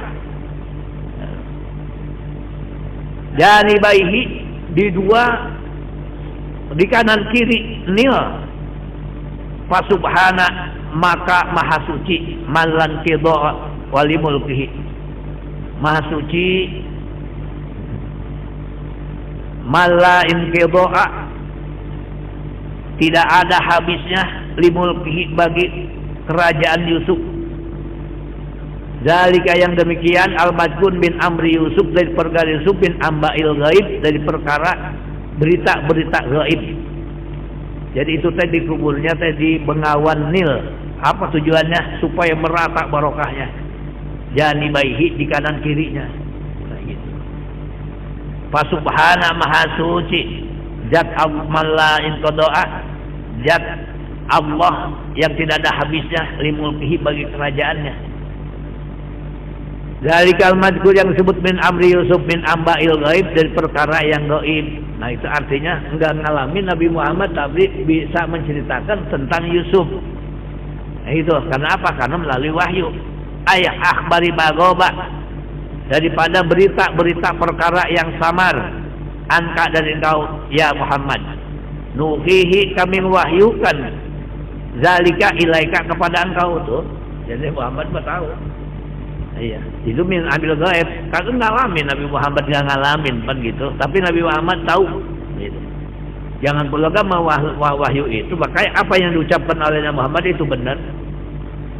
Jani baihi, di kanan kiri Nil. Fasubhana, maka maha suci, malan qidha walimulkihi, maha suci, mala inqidha, tidak ada habisnya, limulkihi, bagi kerajaan Yusuf. Zalika, yang demikian, al-majgun bin amri Yusuf, dari perkara Yusuf bin amba'il ghaib, dari perkara berita-berita gaib. Jadi itu teh dikuburnya teh di bengawan Nil. Apa tujuannya? Supaya merata barokahnya. Janibaihi, di kanan kirinya. Nah, gitu. Fasubhana, maha suci, zat Allah inqada'a, zat Allah yang tidak ada habisnya, limulkihi, bagi kerajaannya. Zalikal madkur, yang disebut min amri Yusuf min amba'il ghaib, dari perkara yang gaib. Nah, itu artinya enggak ngalamin Nabi Muhammad, tapi bisa menceritakan tentang Yusuf. Nah, itu karena apa? Karena melalui wahyu. Ayah akhbari bagoba, daripada berita-berita perkara yang samar, angka dari engkau ya Muhammad. Nuhihi, kami wahyukan, zalika ilaika, kepada engkau tuh. Jadi Muhammad tahu. Iya, itu min ambil gaib. Kalau ngalamin Nabi Muhammad nggak ngalamin kan gitu, tapi Nabi Muhammad tahu. Gitu. Jangan pula wahyu itu, makanya apa yang diucapkan oleh Nabi Muhammad itu benar.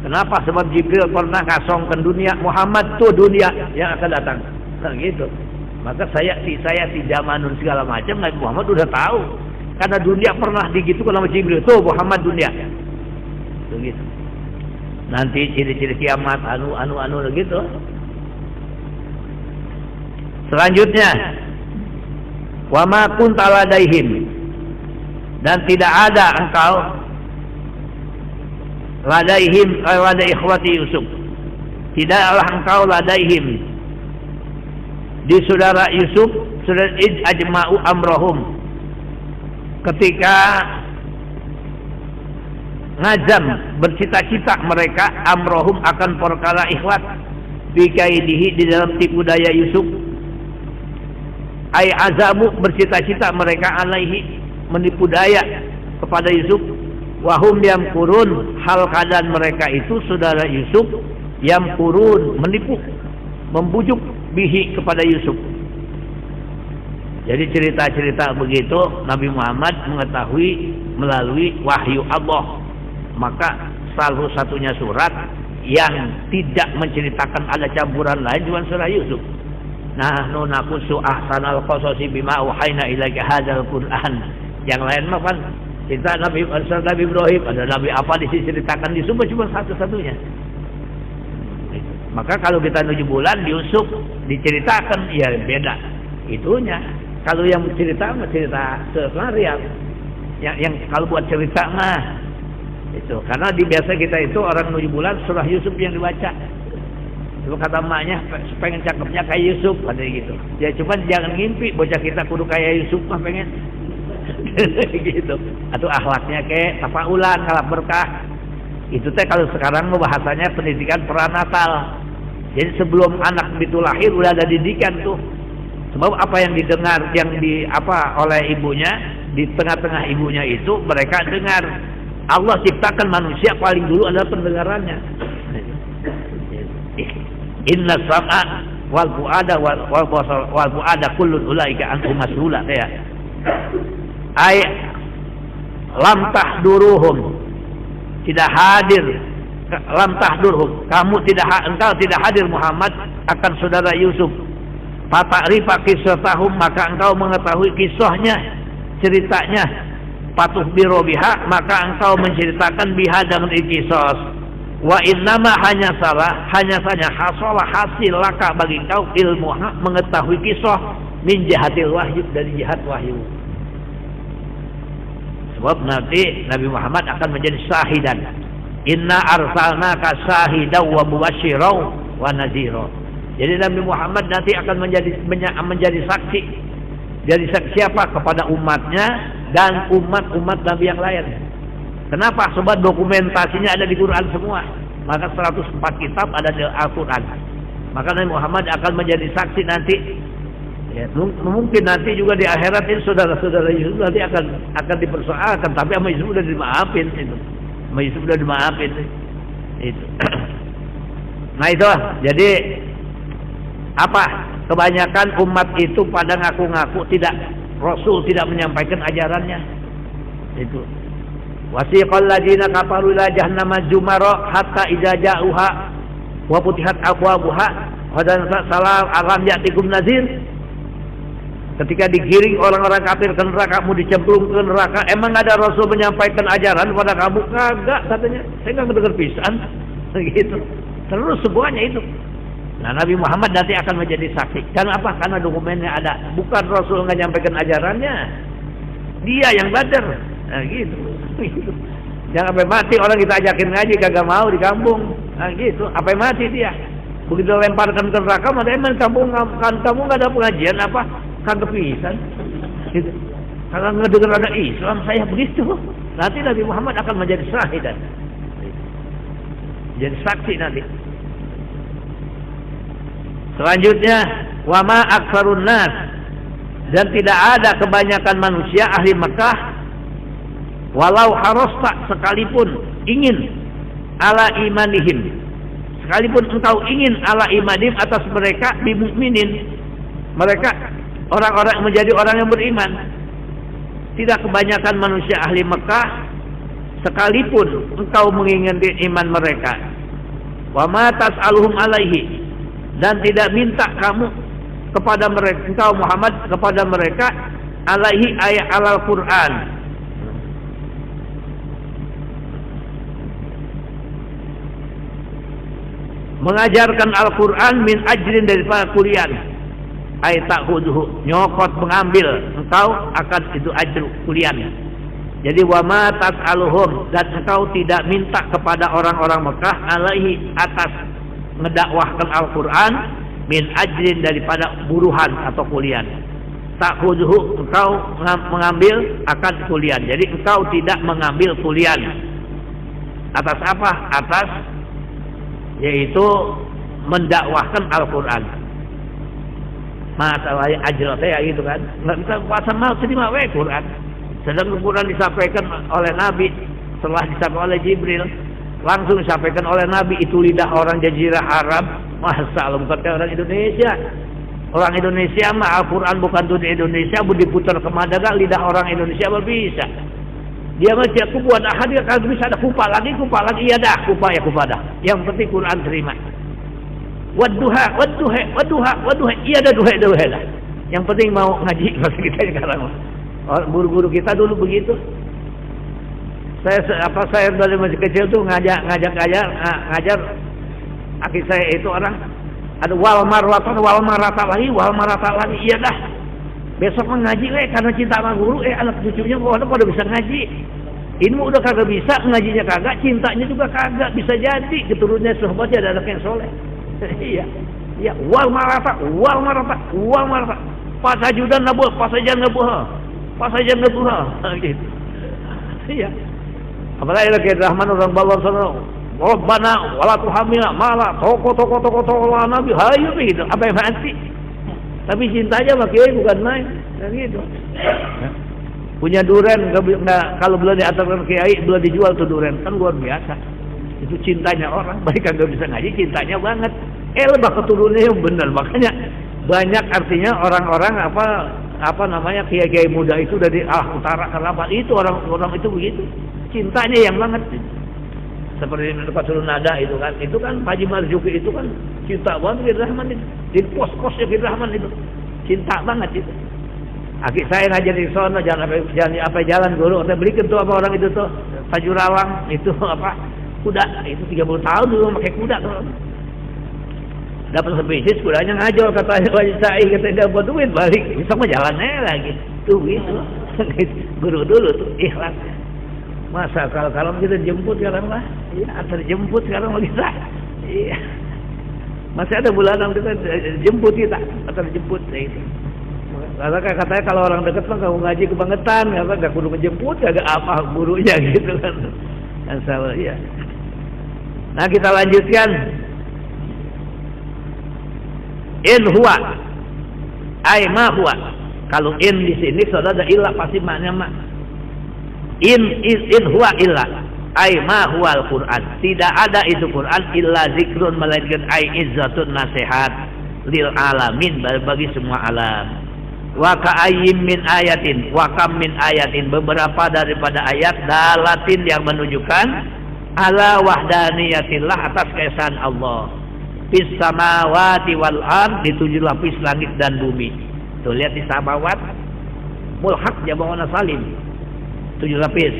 Kenapa? Sebab Jibril pernah ngasongkan dunia, Muhammad tuh dunia yang akan datang. Nah, gitu. Maka saya di zamanun segala macam, Nabi Muhammad udah tahu. Karena dunia pernah digitukan sama Jibril, tuh Muhammad dunia. Tuh gitu. Nanti ciri-ciri kiamat anu gitu. Selanjutnya, wa ma kunta ladaihim, dan tidak ada engkau ladaihim lada ikhwati Yusuf, tidaklah engkau ladaihim, di saudara Yusuf, saudara ajma'u amrohum, ketika ngazam, bercita-cita mereka, amrohum, akan perkara ikhwat, bikaidihi, di dalam tipu daya Yusuf. Ay azamu, bercita-cita mereka, alaihi, menipu daya kepada Yusuf. Wahum yamkurun, hal keadaan mereka itu, saudara Yusuf, yamkurun, menipu, membujuk, bihi, kepada Yusuf. Jadi cerita-cerita begitu Nabi Muhammad mengetahui melalui wahyu Allah. Maka salah satunya surat yang tidak menceritakan ada campuran lain cuma surah Yusuf. Nahnu naqussu ahsanal qasasi bima wahayna ilaika hadzal Qur'an. Yang lain mah kan cerita Nabi Ibrahim, ada Nabi apa diceritakan di Yusuf cuma satu-satunya. Maka kalau kita 7 bulan Yusuf diceritakan ya beda itunya. Kalau yang cerita mah cerita sehari yang kalau buat cerita mah itu karena di biasa kita itu orang 7 bulan surah Yusuf yang dibaca. Itu kata emaknya pengen cakepnya kayak Yusuf katanya gitu. Ya cuman jangan ngimpi bocah kita kudu kayak Yusuf mah pengen gitu. Atau akhlaknya kayak tafaulan kalap berkah. Itu teh kalau sekarang bahasanya pendidikan pranatal. Jadi sebelum anak itu lahir udah ada didikan tuh. Sebab apa yang didengar yang oleh ibunya di tengah-tengah ibunya itu mereka dengar. Allah ciptakan manusia paling dulu adalah pendengarannya. Inna sam'a wal fuada wal fuada kullun ulaika anhu mas'ula ya. Ay lam tahduruhum tidak hadir lam tahdurhum engkau tidak hadir Muhammad akan saudara Yusuf. Fata'rifa kisahum maka engkau mengetahui kisahnya ceritanya. Patuh birobiha maka engkau menceritakan biha dengan kisah. Wa innama hanya saja hasalah hasil laka bagi engkau ilmu mengetahui kisah min jahatil wahyu dari jihad wahyu. Sebab nanti Nabi Muhammad akan menjadi syahidan. Inna arsalnaka syahidan wa mubasysyiran wa nadhira. Jadi Nabi Muhammad nanti akan menjadi saksi. Jadi saksi apa kepada umatnya dan umat-umat Nabi yang lain. Kenapa? Sebab dokumentasinya ada di Quran semua. Maka 104 kitab ada di Al-Quran. Maka Nabi Muhammad akan menjadi saksi nanti. Ya, mungkin nanti juga di akhirat ini saudara-saudara Yusuf nanti akan dipersoalkan, tapi sama Yusuf sudah dimaafin itu. Sama Yusuf sudah dimaafin itu. Nah itu, jadi apa? Kebanyakan umat itu pada ngaku-ngaku tidak Rasul tidak menyampaikan ajarannya. Itu. Wasiqal ladina kafaru ila jahannama jumara hatta idza ja'uha wa futihat abwabuha wa salam alam ya'tikum nazir. Ketika digiring orang-orang kafir ke neraka, kamu dicemplung ke neraka, emang ada Rasul menyampaikan ajaran kepada kamu? Kagak katanya. Saya nggak mendengar pisan. Gitu. Terus semuanya itu. Nah, Nabi Muhammad nanti akan menjadi saksi. Karena apa? Karena dokumennya ada. Bukan Rasul nggak nyampaikan ajarannya. Dia yang badar. Nah, gitu. Jangan sampai mati orang kita ajakin ngaji kagak mau di kampung. Nah, gitu. Apa yang mati dia? Begitu lemparkan ke neraka, maka emang kamu nggak ada pengajian apa? Kagak pisan. Gitu. Kalau nggak dengar ada Islam, saya begitu. Nanti Nabi Muhammad akan menjadi syahidan. Jadi saksi nanti. Selanjutnya, wama aktsarun nas, dan tidak ada kebanyakan manusia ahli Mekah walau harasta sekalipun ingin ala imanihim, sekalipun engkau ingin ala imanihim atas mereka bimukminin, mereka orang-orang menjadi orang yang beriman. Tidak kebanyakan manusia ahli Mekah sekalipun engkau menginginkan iman mereka. Wama tas'aluhum alaihi, dan tidak minta kamu kepada mereka, engkau Muhammad kepada mereka alaihi ayat al-Quran, mengajarkan Al-Quran min ajrin daripada kuliah, ayat ta'khudhu nyokot mengambil engkau akan itu ajru kuliahnya. Jadi wama tas'aluhum, dan engkau tidak minta kepada orang-orang Mekah alaihi atas mendakwahkan Al-Quran min ajrin daripada buruhan atau kuliah. Ta'khudhu engkau mengambil akan kuliah. Jadi engkau tidak mengambil kuliah atas apa? Atas yaitu mendakwahkan Al-Quran. Masalahnya ajro saya gitu kan. Enggak bisa puasa mau terima we Quran. Sedang Al-Quran disampaikan oleh Nabi, setelah disampaikan oleh Jibril, langsung disampaikan oleh Nabi, itu lidah orang Jazirah Arab. Masa Allah bukan orang Indonesia. Orang Indonesia mah Al-Quran bukan tuh di Indonesia, diputar ke Madagaskar, lidah orang Indonesia bisa. Dia baca kubuat ahad dia kagak bisa ada kupa lagi iya dah kupa dah. Yang penting Quran terima. Wadduha iya dah duha dah. Yang penting mau ngaji masa kita sekarang. Guru-guru kita dulu begitu. Saya dari masih kecil tuh ngajar akhir saya itu orang ada wal marata lagi iya dah. Besok mengaji karena cinta sama guru anak cucunya pada bisa ngaji. Ini udah kagak bisa ngajinya kagak, cintanya juga kagak bisa jadi keturunannya sahabatnya ada anak yang soleh. Iya. Ya wal marata. Pasajudan nabuh gitu. Iya. Apalagi lagi Rahman orang balon sana. Rabbana wala tuhamilna mala toko nabi hayu gitu. Apa yang mati? Tapi cintanya sama kiai bukan main, kan gitu. Punya duren, kalau belum diaturkan kiai, belum dijual tuh duren, kan luar biasa. Itu cintanya orang, baik kan gak bisa ngaji, cintanya banget. Lebah keturunannya yang benar, makanya banyak artinya orang-orang apa namanya kiai-kiai muda itu dari utara kenapa itu orang itu begitu, cintanya yang banget. Seperti dekat Surun Nada itu kan Haji Marzuki itu kan cinta banget Fir Rahman itu. Di pos-posnya Fir Rahman itu. Cinta banget itu. Akhir saya ngajar di sana jalan jalan guru, saya belikan tuh apa orang itu tuh Tajurawang itu apa? Kuda itu 30 tahun dulu pakai kuda tuh. Dapat spesies kudanya ngajol katanya Wajib Sa'i katanya dapat duit balik. Besok mah jalannya lagi. Tuh gitu. Guru dulu tuh ikhlas. Masa kalau kita jemput sekarang lah, iya antar jemput sekarang lagi bisa, iya. Masih ada bulanan kita jemput kita, antar jemput itu. Katanya kalau orang dekat mah kamu ngaji kebangetan, nggak kudu menjemput, nggak apa gurunya gitu kan. Salah, iya. Nah kita lanjutkan. In huwa, ay ma huwa. Kalau in di sini sudah ada ilah pasti maknanya mak. In huwa illa ay ma huwa al-Quran. Tidak ada itu Quran illa zikrun melainkan ay izzatun nasihat lil alamin bagi semua alam. Wa ka'ayyim min ayatin wa kam min ayatin, beberapa daripada ayat dalatin yang menunjukkan ala wahdaniyatillah, atas keesaan Allah. Fis samawati wal ard, di 7 lapis langit dan bumi. Tuh lihat di samawat mulhaq jamakna salim 7 lapis,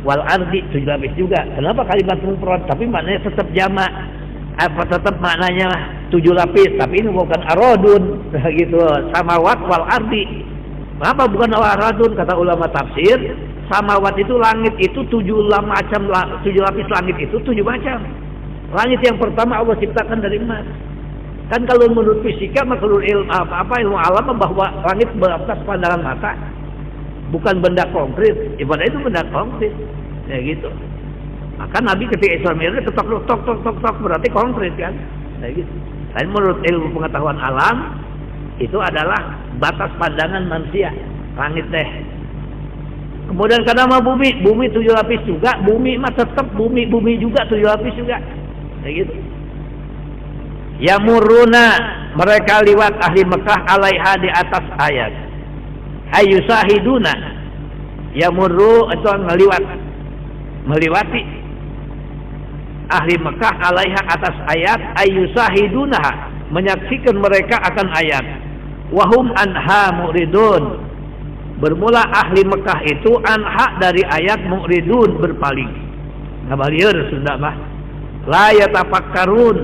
wal ardi 7 lapis juga. Kenapa kalimat mufrad tapi maknanya tetap jamak? Apa tetap maknanya 7 lapis tapi ini bukan aradun gitu. Samawat wal ardi. Kenapa bukan aradun? Kata ulama tafsir, samawat itu langit itu 7 lapis langit itu 7 macam. Langit yang pertama Allah ciptakan dari emas. Kan kalau menurut fisika maka ilmu alam bahwa langit beratas pandangan mata. Bukan benda konkret, ibadah itu benda konkret, ya gitu. Maka Nabi ketika Isra Mi'raj tok berarti konkret kan, ya gitu. Dan menurut ilmu pengetahuan alam itu adalah batas pandangan manusia, langit deh. Kemudian karena bumi 7 lapis juga, bumi mah tetap bumi juga 7 lapis juga, ya gitu. Yamuruna, mereka liwat ahli Mekah alaiha, di atas ayat. Ayusahiduna, yamurru itu melewati ahli Mekah alaiha, atas ayat. Ayusahiduna, menyaksikan mereka akan ayat. Wahum anha mu'ridun, bermula ahli Mekah itu anha dari ayat, mu'ridun berpaling. Ngabalieur Sunda mah la yatafakkarun,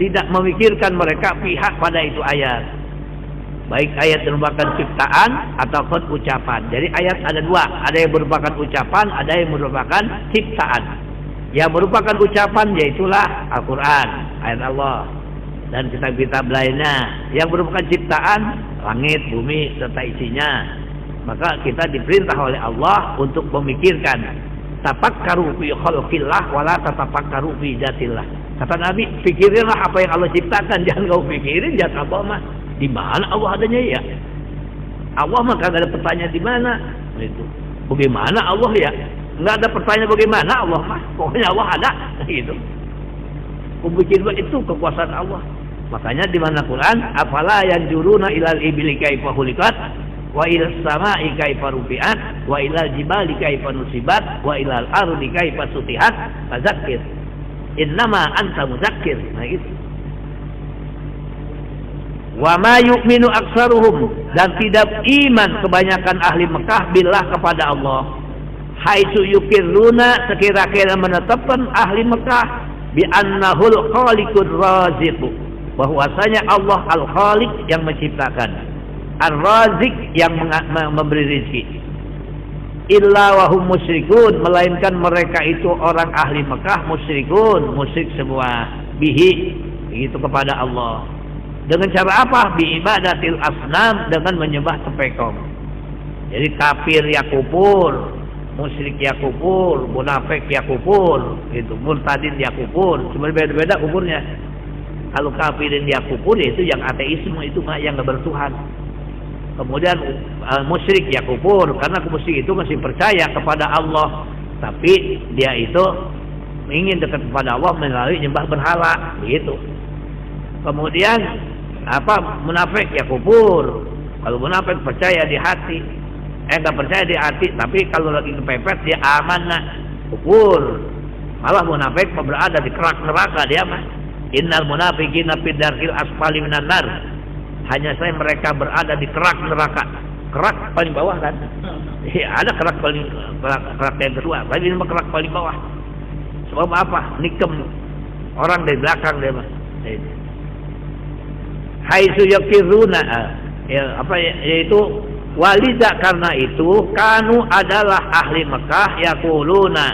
tidak memikirkan mereka pihak pada itu ayat. Baik ayat yang merupakan ciptaan ataupun ucapan. Jadi ayat ada 2, ada yang merupakan ucapan, ada yang merupakan ciptaan. Yang merupakan ucapan yaitulah Al-Quran, ayat Allah dan kitab-kitab lainnya. Yang merupakan ciptaan langit, bumi serta isinya. Maka kita diperintah oleh Allah untuk memikirkan. Tafakkaru fi khalqillah wala tatafakkaru fi dzatillah. Kata Nabi, pikirinlah apa yang Allah ciptakan, jangan kau pikirin zat Allah mah. Di mana Allah adanya ya? Allah mah kagak ada pertanyaan di mana. Itu. Bagaimana Allah ya? Enggak ada pertanyaan bagaimana Allah mah. Pokoknya Allah ada gitu. Kupikir itu kekuasaan Allah. Makanya di mana Quran, afala yanjuruna ilal ibli kaifa khuliqat? wa ilas sama'i kaifa rufi'at, wa ilal jibali kaifa nusibat, wa ilal ardi kaifa sutihat, fadzakir. Innama anta mudzakir. Nah gitu. Wa ma yu'minu aktsaruhum, dan tidak iman kebanyakan ahli Mekah billah kepada Allah. Haitsu yukirruna, sekira-kira menetapkan ahli Mekah bi annahul khaliqur raziq, bahwasanya Allah al-Khaliq yang menciptakan, ar-Razik yang memberi rezeki. Illa wahum musyrikun, melainkan mereka itu orang ahli Mekah musyrikun, musyrik semua, bihi, begitu kepada Allah. Dengan cara apa? Bi ibadatil asnam, dengan menyembah tepekong. Jadi kafir ya kufur, musyrik ya kufur, munafik ya kufur, gitu, murtadin ya kufur, cuma beda-beda kuburnya. Kalau kafirin dia kufur, itu yang ateisme, itu yang nggak bertuhan. Kemudian musyrik ya kufur, karena musyrik itu masih percaya kepada Allah, tapi dia itu ingin dekat kepada Allah melalui nyembah berhala, begitu. Kemudian munafik ya kufur. Kalau munafik percaya di hati, nggak percaya di hati, tapi kalau lagi kepepet dia amanah, kufur. Malah munafik berada di kerak neraka dia mah. Innal munafiqina fi darkil asfali minan nar. Hanya saya mereka berada di kerak neraka. Kerak paling bawah kan? Iya, ada kerak yang kedua, tapi ini kerak paling bawah. Sebab apa? Nikem orang dari belakang dia mah. Haitsu yakiruna, yaitu walida, karena itu kanu adalah ahli Mekah yaquluna,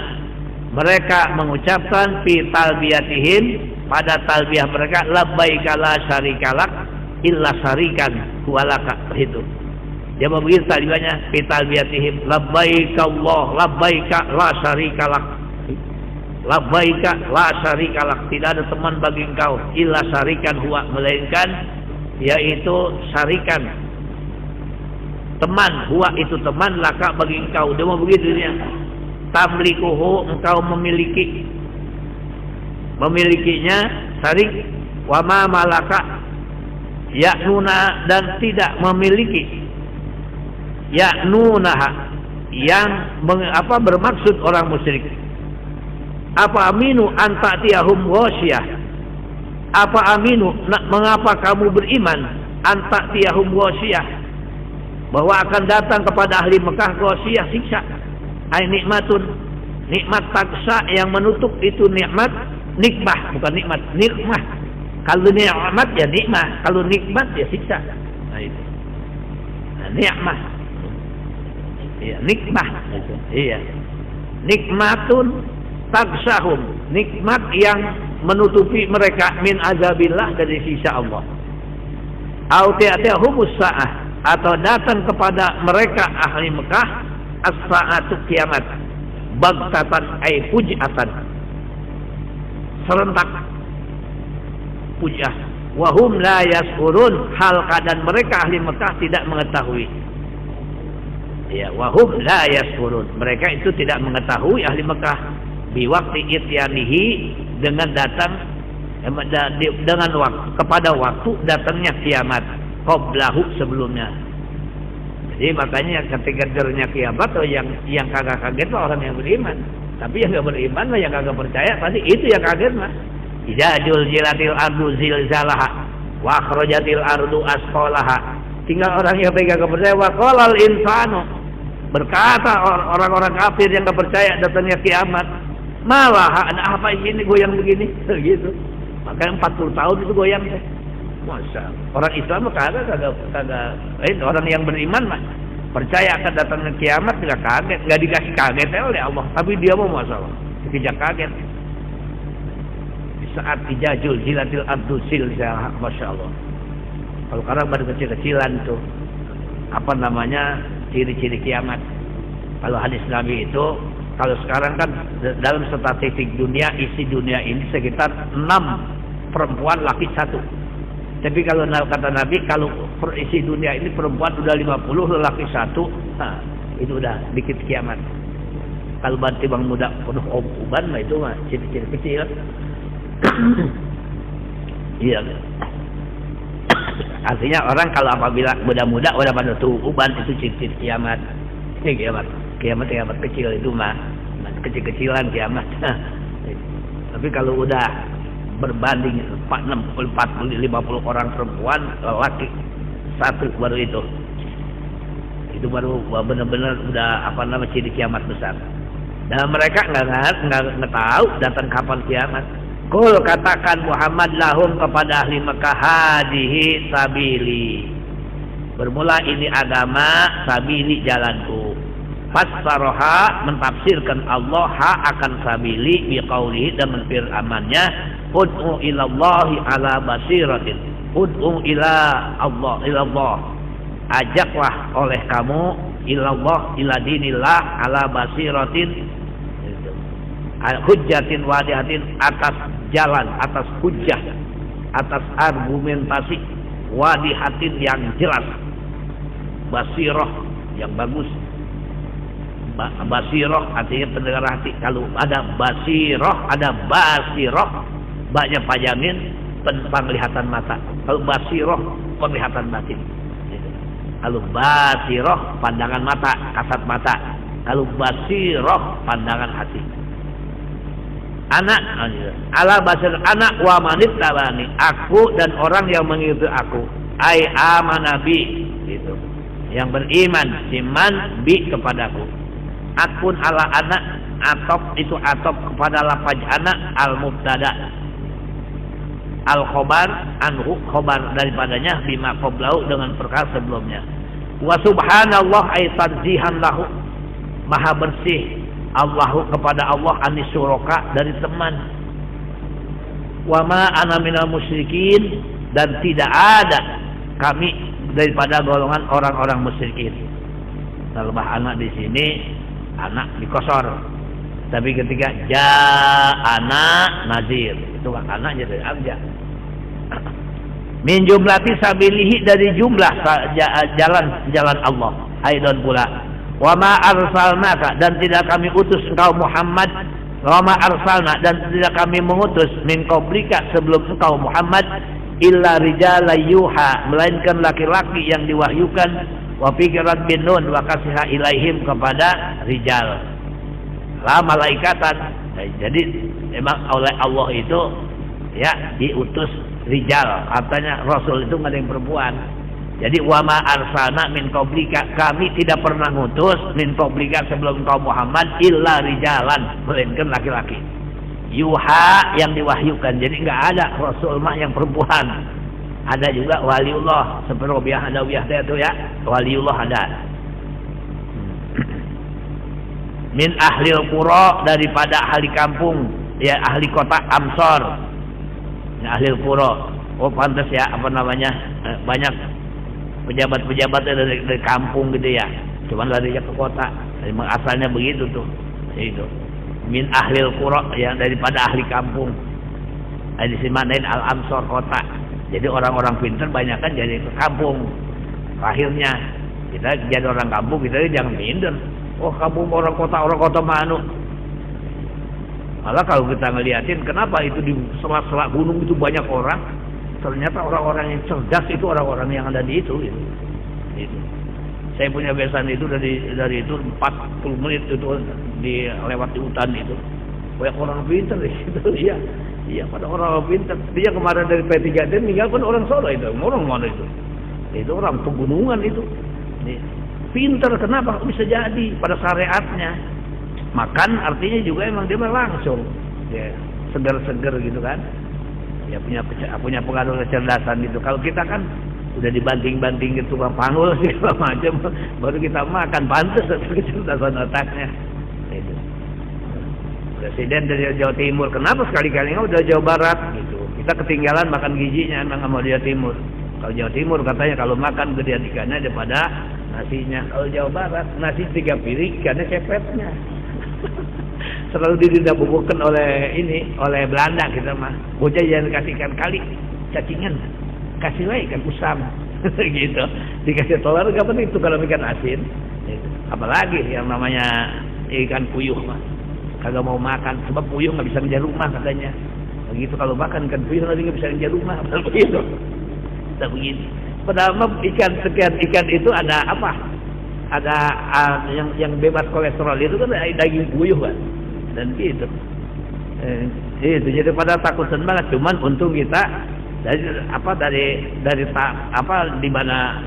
mereka mengucapkan fi talbiyatihim, pada talbiyah mereka, labbaika la syarikalak illa syarikan huwalaka, itu dia begitu talbiyahnya, fi talbiyatihim, labbaika Allah, labbaika la syarikalak, labbaika la syarikalak, tidak ada teman bagi engkau, illa syarikan huwa, melainkan yaitu syarikan, teman, huwa itu teman, laka bagi engkau, dia mau begitu dia. Tamlikuhu, engkau memilikinya, syarik, wa ma malaka ya'nuna, dan tidak memiliki, ya'nunaha, yang bermaksud orang musyrik. Apa aminu anta'tiyahum ghasyiyah, apa aminu, mengapa kamu beriman, anta'tiyahum ghasyiyah, bahwa akan datang kepada ahli Mekah ghasyiyah, siksa. Ai nikmatun, nikmat taksa yang menutup, itu nikmat, nikmah, bukan nikmat, nikmah. Kalau nikmat ya nikmah, kalau nikmat ya siksa. Nah itu. Nah, nikmah. Iya, nikmah. Iya. Nikmatun taksahum, nikmat yang menutupi mereka min azabillah, dari sisa Allah. Au ta'tiyahumus sa'ah, atau datang kepada mereka ahli Mekah as-sa'atu, kiamat, bagtatan ay fujatan, serentak, fujah, wa hum la yashurun, hal keadaan mereka ahli Mekah tidak mengetahui. Ya, wa hum la yashurun, mereka itu tidak mengetahui ahli Mekah biwakti ityanihi, dengan datang dengan waktu, kepada waktu datangnya kiamat, qablahu, sebelumnya. Jadi makanya ketika dernya kiamat, yang kagak kaget mah orang yang beriman, tapi yang nggak beriman mah, yang kagak percaya, tadi itu yang kaget mah. Idza zulzilatil ardu zilzalaha wa akhrajatil ardu asqalaha. Tinggal orang yang kagak percaya, wa qalal insanu, berkata orang-orang kafir yang nggak percaya datangnya kiamat, malah ada apa ini goyang begini, gitu. Makanya 40 tahun itu goyang teh. Masa orang Islam kagak orang yang beriman mah percaya akan datangnya kiamat, tidak kaget, nggak dikasih kaget oleh Allah, tapi dia mau masalah tidak kaget. Di saat ijajul jilatil ardu zilzalaha, masya Allah. Kalau sekarang baru kecil-kecilan tuh, apa namanya, ciri-ciri kiamat. Kalau hadis Nabi itu, kalau sekarang kan dalam statistik dunia, isi dunia ini sekitar 6 perempuan, laki 1. Tapi kalau kata Nabi, kalau isi dunia ini perempuan udah 50, laki 1, nah, itu udah dikit kiamat. Kalau banti bang muda penuh uban mah itu mah ciri-ciri kecil. Iya. Artinya orang kalau apabila muda-muda udah pada uban itu ciri kiamat. Ini kiamat kecil itu mah kecil-kecilan kiamat. Tapi kalau udah berbanding 40, 50 orang perempuan, laki satu baru itu baru benar-benar udah ciri kiamat besar. Dan mereka nggak tahu datang kapan kiamat. Kul katakan Muhammad lahum kepada ahli Mekah, hadihi sabili, bermula ini agama, sabili jalanku. Fassaraha mentafsirkan Allah ha akan sabili biqaulihi dan menfirmannya, ud'u ilallahi ala basiratin, ud'u ila Allah, ajaklah oleh kamu ilallah ila dinillah ala basiratin, hujjatin wadihatin, atas jalan, atas hujjah, atas argumentasi, wadihatin yang jelas, basirah yang bagus. Basirah artinya pendengar hati. Kalau ada basirah, ada basirah, banyak pajamin penglihatan mata. Kalau basirah penglihatan batin. Kalau basirah pandangan mata, kasat mata. Kalau basirah pandangan hati. Anak ala basir anak wa manit tabani, aku dan orang yang mengikuti aku, ai amanabi, gitu, yang beriman siman bi kepadaku. Akun ala anak, atop itu atop kepada lafaz anak, al mubtada, al khobar anhu, khobar daripadanya, bima qablahu dengan perkara sebelumnya. Wa subhanallah ay tanzihan lahu, maha bersih Allahu kepada Allah anis syuraka dari teman. Wa ma ana minal musyrikin, dan tidak ada kami daripada golongan orang-orang musyrikin. Kalau anak di sini anak dikosor, tapi ketika anak nazir itu kan anak jadi abjad. Min jumlati sabilihi, dari jumlah jalan Allah. Aidan pula wa ma arsalnaka, dan tidak kami utus engkau Muhammad, wa ma arsalna, dan tidak kami mengutus min qablika sebelum engkau Muhammad, illa rijala yuha, melainkan laki-laki yang diwahyukan, wa fikirat bin nun wa kasiha ilaihim, kepada rijal, la malaikatan. Jadi memang oleh Allah itu ya diutus rijal, artinya rasul itu nggak ada yang perempuan. Jadi wa ma arsalna min qablika, kami tidak pernah ngutus min qablika sebelum engkau Muhammad, illa rijalan, melainkan laki-laki. Yuha yang diwahyukan, jadi nggak ada rasul mah yang perempuan. Ada juga waliullah, seperti Robiah Adawiyah itu ya, waliullah ada. Min ahlil qura, daripada ahli kampung, ya ahli kota Amsor. Ya, ahlil qura. Oh pantas ya, banyak pejabat-pejabat dari kampung gitu ya, cuman larinya ke kota. Memang asalnya begitu tuh. Itu min ahlil qura, yang daripada ahli kampung. Di simanain al amsor, kota. Jadi orang-orang pintar banyak kan jadi ke kampung. Akhirnya kita jadi orang kampung, kita jangan minder. Oh kampung orang kota manu. Malah kalau kita ngeliatin kenapa itu di sela-sela gunung itu banyak orang, ternyata orang-orang yang cerdas itu orang-orang yang ada di itu. Saya punya besan itu dari itu 40 menit itu lewat di hutan itu. Banyak orang pintar di situ. Iya, pada orang pintar. Dia kemarin dari P3 dia meninggal pun orang Solo itu. Orang mana itu? Itu orang pegunungan itu. Pintar, kenapa bisa jadi pada syariatnya? Makan artinya juga emang dia langsung. Ya, segar-segar gitu kan. Ya punya pengaruh kecerdasan gitu. Kalau kita kan udah dibanting-banting gitu tukang panggul segala macam, baru kita makan, pantas kecerdasan otaknya. Itu. Presiden dari Jawa Timur, kenapa sekali-kali udah Jawa Barat gitu? Kita ketinggalan makan gizinya, emang nggak mau Jawa Timur. Kalau Jawa Timur katanya kalau makan gedean ikannya daripada nasinya. Kalau Jawa Barat nasi 3 piring, ikannya cepetnya. Selalu didabubukan oleh Belanda kita mah. Bocah jangan kasih ikan kali, cacingan, kasih lagi ikan usam, gitu. Dikasih telur gak penting itu kalau ikan asin. Gitu. Apalagi yang namanya ikan puyuh mah, kagak mau makan sebab puyuh nggak bisa ngejar rumah katanya. Begitu kalau makan ikan puyuh nanti nggak bisa ngejar rumah, begitu. Tak begini. Padahal ikan sekian ikan itu ada apa? Ada yang bebas kolesterol itu kan daging puyuh kan, dan gitu. Itu jadi pada takutan banget. Cuman untung kita dari di mana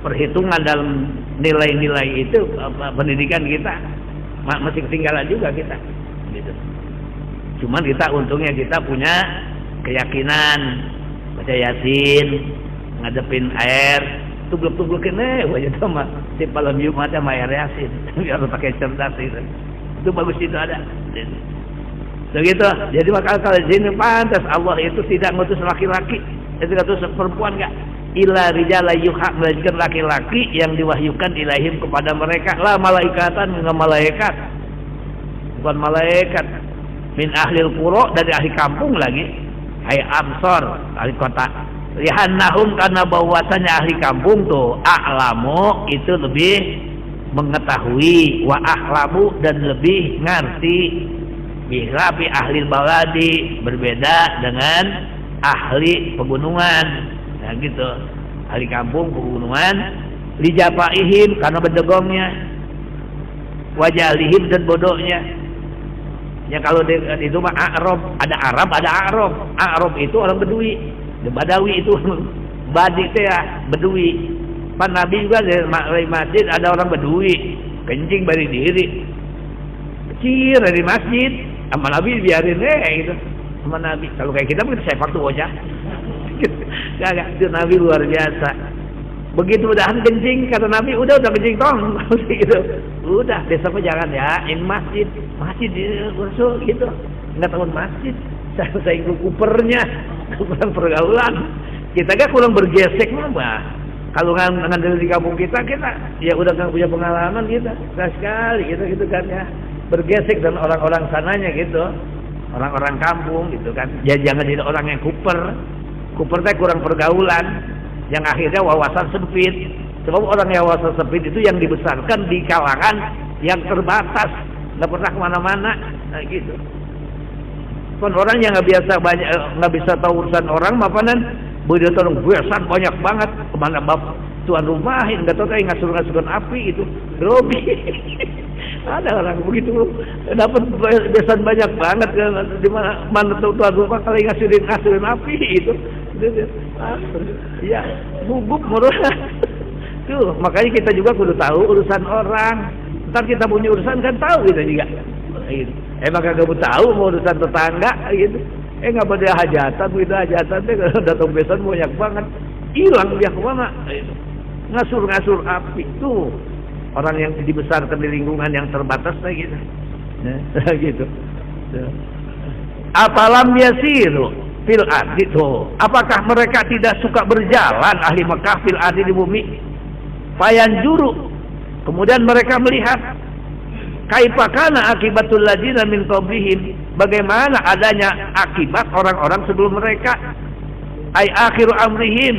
perhitungan dalam nilai-nilai itu pendidikan kita masih ketinggalan juga kita. Gitu. Cuman kita untungnya kita punya keyakinan baca Yasin, ngadepin air, tublek-tublekin wajah sama si palem macam air Yasin, biar pakai cerdas itu bagus itu ada. Begitu. Jadi maka kalau sini pantas Allah itu tidak ngutus laki-laki, itu ngutus perempuan enggak. Illa rijala yuha, melainkan laki-laki yang diwahyukan ilaihim kepada mereka. La malaikatan, enggak malaikat. Bukan malaikat. Min ahlil qura, dari ahli kampung lagi. Hai amsor, ahli kota. Lihannahum, karena bahwasanya ahli kampung tuh a'lamu, itu lebih mengetahui, wa ahlamu, dan lebih ngerti. Bihlafi ahli baladi, berbeda dengan ahli pegunungan. Nah gitu, ahli kampung pegunungan, lijapaihim, karena berdegongnya, wajalihim, dan bodohnya. Ya kalau itu mah A'rab, ada Arab, ada A'rab. A'rab itu orang Bedui, Badawi itu Badi itu ya Bedui. Pan Nabi juga dari masjid ada orang Bedui, kencing bari diri, kecil dari masjid. Sama Nabi biarin gitu. Sama Nabi. Kalau kayak kita mungkin saya faktu aja. Gak, itu Nabi luar biasa. Begitu udahan kencing, kata Nabi, udah kencing tong. Gitu. Udah, besoknya jangan ya, ini masjid di Ursul gitu. Enggak tahu masjid. Saya ikut kupernya, kurang pergaulan. Kita gak kurang bergesek mah. Kalau ngandel di kampung kita ya udah nggak punya pengalaman kita. Nah sekali gitu kan ya. Bergesek dan orang-orang sananya gitu, orang-orang kampung gitu kan. Ya jangan jadi orang yang kuper teh kurang pergaulan, yang akhirnya wawasan sempit. Sebab orang yang wawasan sempit itu yang dibesarkan di kalangan yang terbatas, nggak pernah kemana-mana, nah, gitu. Kan orang yang nggak bisa tahu urusan orang, mapanan begitu orang besan banyak banget kemana bapak tuan rumahin nggak tahu kayak ngasur-ngasuran api itu grogi. Ada orang begitu dapat besan banyak banget di mana tuan rumah kalau ngasurin api itu ya gugup mereka tuh. Makanya kita juga kudu tahu urusan orang, ntar kita punya urusan kan tahu kita juga gitu. Maka kamu tahu mau urusan tetangga gitu, nggak pada hajatan gitu, hajatan deh datang besan banyak banget, hilang dia kemana gitu. Ngasur api tuh orang yang dibesarkan di lingkungan yang terbatas gitu. Nah, gitu. Apalam yasiru fil ardi tuh. Apakah mereka tidak suka berjalan ahli Mekah fil ardi di bumi? Fayanjuru. Kemudian mereka melihat kaifa kana akibatul ladina min qablihim, bagaimana adanya akibat orang-orang sebelum mereka. Ai akhiru amrihim,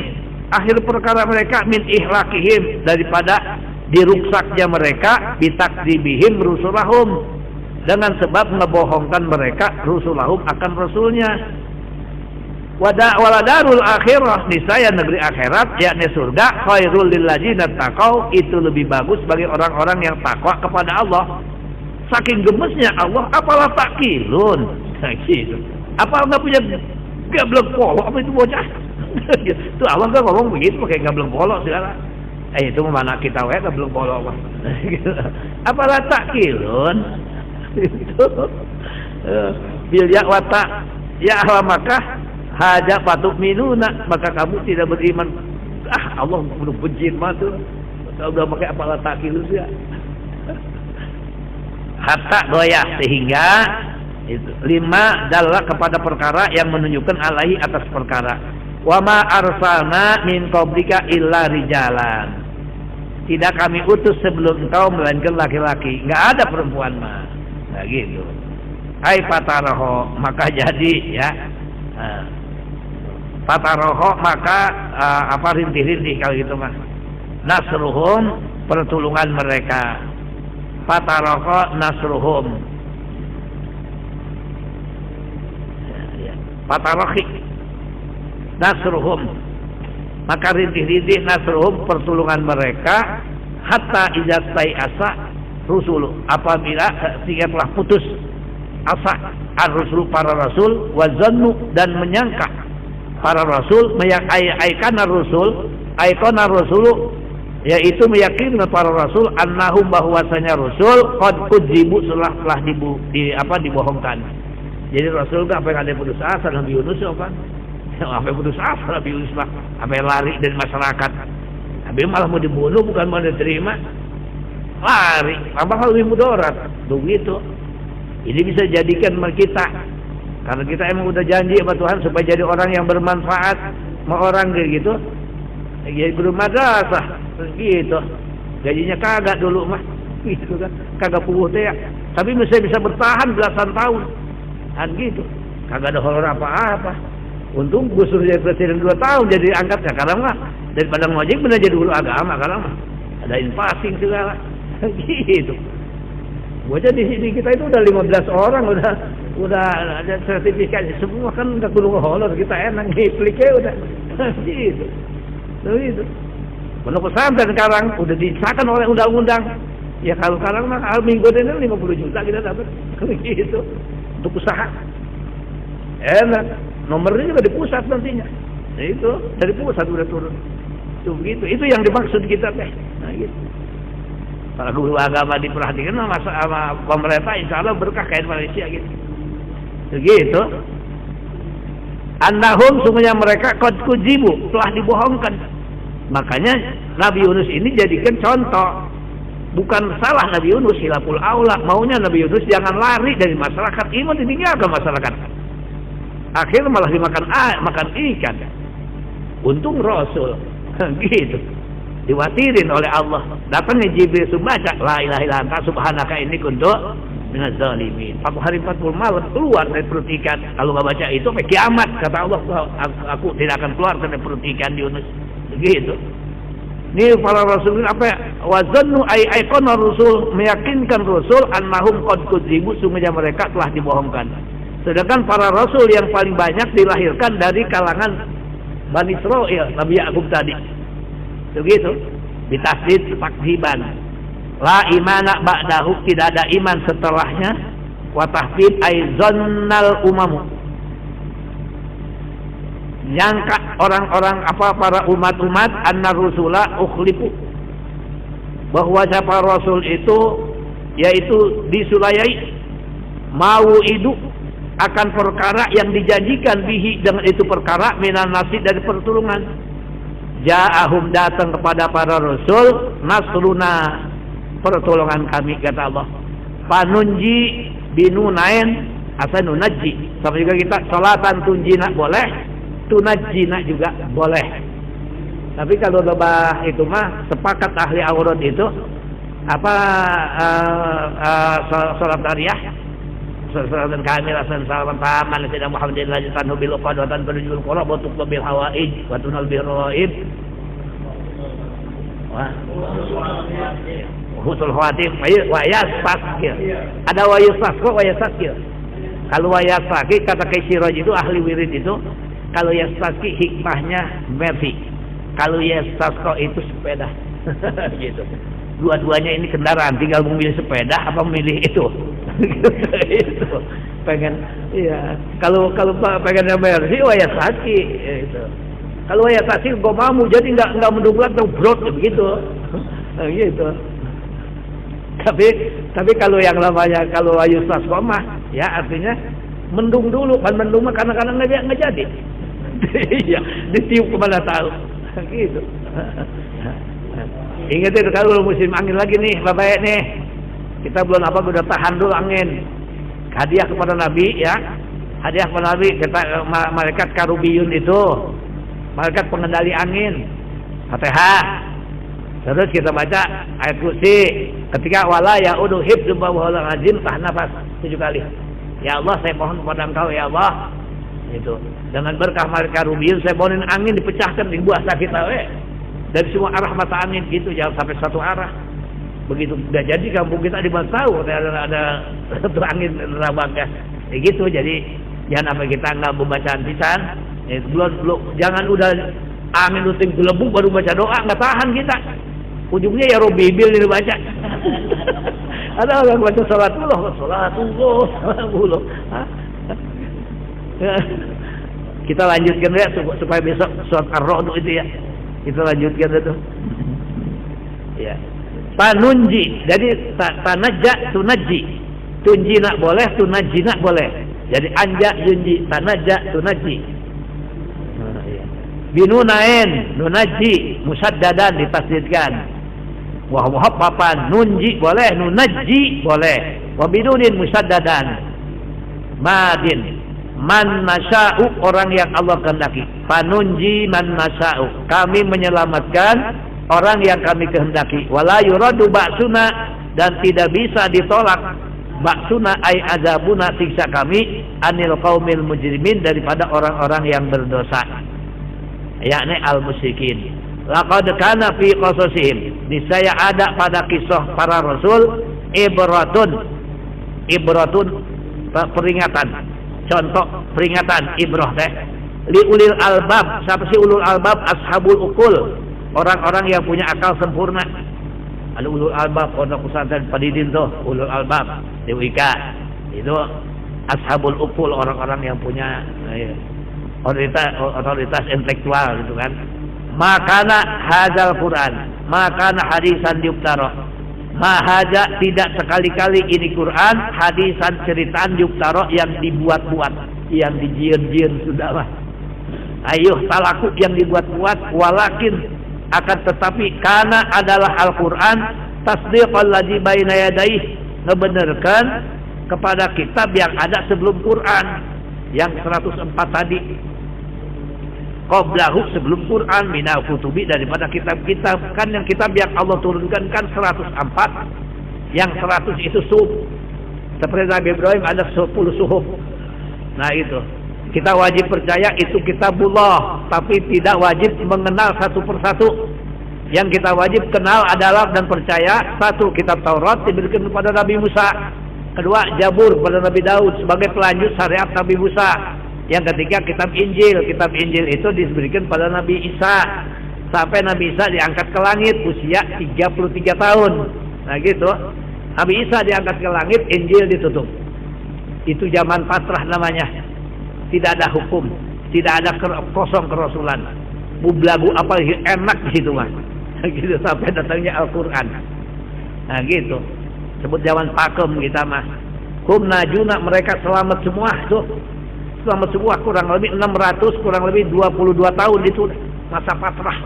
akhir perkara mereka, min ihlakihim, daripada diruksaknya mereka, bitakdzibihim rusulahum, dengan sebab ngebohongkan mereka rusulahum akan rasulnya. Waladarul akhirah, niscaya negeri akhirat yakni surga, khairul lil ladzina taqau, itu lebih bagus bagi orang-orang yang takwa kepada Allah. Saking gemesnya Allah, apalah takilun, gitu. Apa enggak punya gablek polo apa itu bocah? Itu Allah enggak ngomong begitu pakai gablek polo segala. Itu mana kita wae gablek polo apa? Apalah takilun? Itu bilya wata ya ahla Makkah haja patuk minuna, maka kamu tidak beriman. Allah belum benci mah tuh. Udah pakai apalah takilun ya. Hatta doya, sehingga itu 5 adalah kepada perkara yang menunjukkan alaihi atas perkara. Wa ma arsalna min qablika illa rijalan, tidak kami utus sebelum engkau melainkan laki-laki, enggak ada perempuan mah. Nah gitu. Hai fataraho, maka jadi ya fataroho, maka rintih-rintih kalau gitu mah. Nasruhum, pertolongan mereka. Fataroho nasruhum. Fatarohi nasruhum. maka rintih-rintih nasruhum pertolongan mereka hatta idza asa rusul apabila sehingga telah putus asa ar-rusul para rasul wa zannu dan menyangka para rasul aikana rasul yaitu meyakinkan para rasul annahum bahwasanya rasul qad kudzibu telah dibohongkan. Jadi rasul enggak apa yang ada putus asa Nabi Yunus kan. Apa putus asa Nabi Yunus lah, apa lari dari masyarakat. Nabi malah mau dibunuh bukan mau diterima. Lari, apa lebih mudarat. Begitu. Ini bisa jadikan kita karena kita emang udah janji sama Tuhan supaya jadi orang yang bermanfaat sama orang kayak gitu. Jadi guru madrasah gitu. Gajinya kagak dulu mah. Gitu kan. Kagak puguh teh ya. Tapi masih bisa bertahan belasan tahun. Kan gitu. Kagak ada honor apa-apa. Untung gue suruh jadi presiden 2 tahun jadi angkat sekarang mah daripada ngojek bener jadi dulu agama sekarang mah. Ada passing segala. Gitu. Gue aja di sini kita itu udah 15 orang udah ada sertifikat semua kan udah kudu honor kita enak ngipliknya udah. Gitu. Itu. Pondok pesantren sekarang udah disahkan oleh undang-undang. Ya kalau sekarang mah minggu ini 50 juta kita dapat. Gitu. Untuk usaha. Enak. Nomornya juga di pusat nantinya. Nah, itu dari pusat udah turun. Itu begitu. Itu yang dimaksud kita teh. Nah, gitu. Kalau guru agama diperhatikan sama pemerintah insya Allah berkah kayak Malaysia gitu. Begitu. Annahum sungguhnya mereka qad kudzibu telah dibohongkan. Makanya Nabi Yunus ini jadikan contoh. Bukan salah Nabi Yunus hilaful aula, maunya Nabi Yunus jangan lari dari masyarakat, iman ditinggalkan masyarakat. Akhirnya malah makan ikan. Untung Rasul gitu. Diwatirin oleh Allah. Datangnya Jibril membaca la ilaha illa anta subhanaka inni kuntu minaz zalimin. 40 hari 40 malam keluar dari perut ikan. Kalau nggak baca itu sampai kiamat kata Allah, aku tidak akan keluar dari perut ikan Yunus. Begitu. Ini para rasul apa ya? Wazannu aikona rasul meyakinkan rasul annahum qad kudzibu sungguhnya mereka telah dibohongkan. Sedangkan para rasul yang paling banyak dilahirkan dari kalangan Bani Israil, Nabi Yakub tadi. Begitu. Ditasdid takdziban. La imana ba'dahu, tidak ada iman setelahnya. Wa tahfid aizannal umamu. Nyangka orang-orang para umat-umat anna rusula ukhlifu, bahwa siapa rasul itu yaitu disulayai mau idu akan perkara yang dijanjikan bihi dengan itu perkara minan nasi dari pertolongan. Ja'ahum datang kepada para rasul nasruna pertolongan kami kata Allah. Panunji binunain asanunajji. Sama juga kita salatan tunjina boleh, tunajjina juga boleh. Tapi kalau lebah itu mah sepakat ahli aurat itu apa salat dariyah, salatan kamilatan salaman taman sayyidina Muhammadin lajitan bil qadwatan berjul qura wa tuqbil bil hawaij wa tunal bil raib wa husul khawatim wa yasfakir. Ada wa yasfakir wa yasfakir. Kalau wa yasfakir kata Kaisiraj itu ahli wirid itu, kalau yasfakir hikmahnya mercy. Kalau yasfakir itu sepeda. Gitu. Dua-duanya ini kendaraan, tinggal memilih sepeda apa memilih itu. Itu pengen iya. Kalau pengen mercy wa yasfakir itu. Kalau ya tasir gomamu jadi enggak mendunglat atau brot begitu. Gitu. Tapi kalau yang namanya kalau ayustas komah ya artinya mendung dulu, kan mendung mah kadang-kadang enggak jadi. Iya, ditiup kemana tahu. Gitu. Ingat itu kalau musim angin lagi nih, Bapak nih. Kita belum apa udah tahan dulu angin. Hadiah kepada Nabi ya. Hadiah kepada Nabi kita malaikat karubiyun itu. Malaikat pengendali angin. Fatihah. Terus kita baca ayat kursi. Ketika wala ya'udu hibdu wa wala azim tah nafas 7 kali. Ya Allah, saya mohon kepada Engkau ya Allah. Itu. Dengan berkah malaikat karubiyun saya mohon angin dipecahkan di buah sakit we. Dari semua arah mata angin gitu, jangan sampai satu arah. Begitu udah jadi kampung kita dibantau ada satu angin rabangnya. Gitu jadi jangan apa kita enggak membacaan pisan. Belum jangan udah Angin uting gelembung baru baca doa, nggak tahan kita. Ujungnya ya Robibil ini baca. Ada orang baca salatullah. Kita lanjutkan ya supaya besok surat Ar-Ra'd itu ya. Kita lanjutkan itu. Ya. Tanunji, jadi tanajja tunajji. Tunji nak boleh, tunajji nak boleh. Jadi anja yunji, tanajja tunajji. Binunain nunajji musaddadan ditasdidkan. Wa muhaffafan nunji boleh, nunajji boleh. Wa binunin musaddadan. Madin man nasya'u, orang yang Allah kehendaki. Panunji man nasya'u, kami menyelamatkan orang yang kami kehendaki. Wala yuradu ba'suna, dan tidak bisa ditolak ba'suna ay azabuna, siksa kami, anil qaumil mujrimin, daripada orang-orang yang berdosa, yakni al-musyrikin. Laqad kana fi qasasihim, niscaya ada pada kisah para rasul ibratun peringatan, contoh peringatan, ibrah teh li ulil albab. Siapa sih ulul albab? Ashabul ukul, orang-orang yang punya akal sempurna. Ada ulul albab, pondok pesantren Padidin tuh ulul albab di WIK itu ashabul ukul, orang-orang yang punya otoritas intelektual gitu kan. Makana hadzal Quran, makana hadisan yuktaro, mahaja tidak sekali-kali ini Quran hadisan ceritaan yuktaro yang dibuat-buat, yang dijieun-jieun sudah lah. Ayuh talaku yang dibuat-buat, walakin akan tetapi kana adalah Al-Quran tasdiqal ladzi baina yadayhi, ngebenerkan kepada kitab yang ada sebelum Quran, yang 104 tadi. Qablahu, sebelum Quran, minal kutubi, daripada kitab-kitab. Kan yang kitab yang Allah turunkan kan 104, yang 100 itu suhuf. Seperti Nabi Ibrahim ada 10 suhuf. Nah itu kita wajib percaya itu kitabullah, tapi tidak wajib mengenal satu persatu. Yang kita wajib kenal adalah dan percaya, satu, kitab Taurat diberikan kepada Nabi Musa. Kedua, Zabur kepada Nabi Daud sebagai pelanjut syariat Nabi Musa. Yang ketiga, kitab Injil. Kitab Injil itu diberikan pada Nabi Isa, sampai Nabi Isa diangkat ke langit usia 33 tahun. Nah gitu, Nabi Isa diangkat ke langit, Injil ditutup. Itu zaman patrah namanya. Tidak ada hukum, tidak ada kosong kerasulan. Bublagu apa enak di situ mah. Gitu sampai datangnya Al-Quran. Nah gitu. Sebut zaman pakem kita mah. Hum najuna, mereka selamat semua tuh. Selamat semua, kurang lebih 600, kurang lebih 22 tahun itu masa patrah.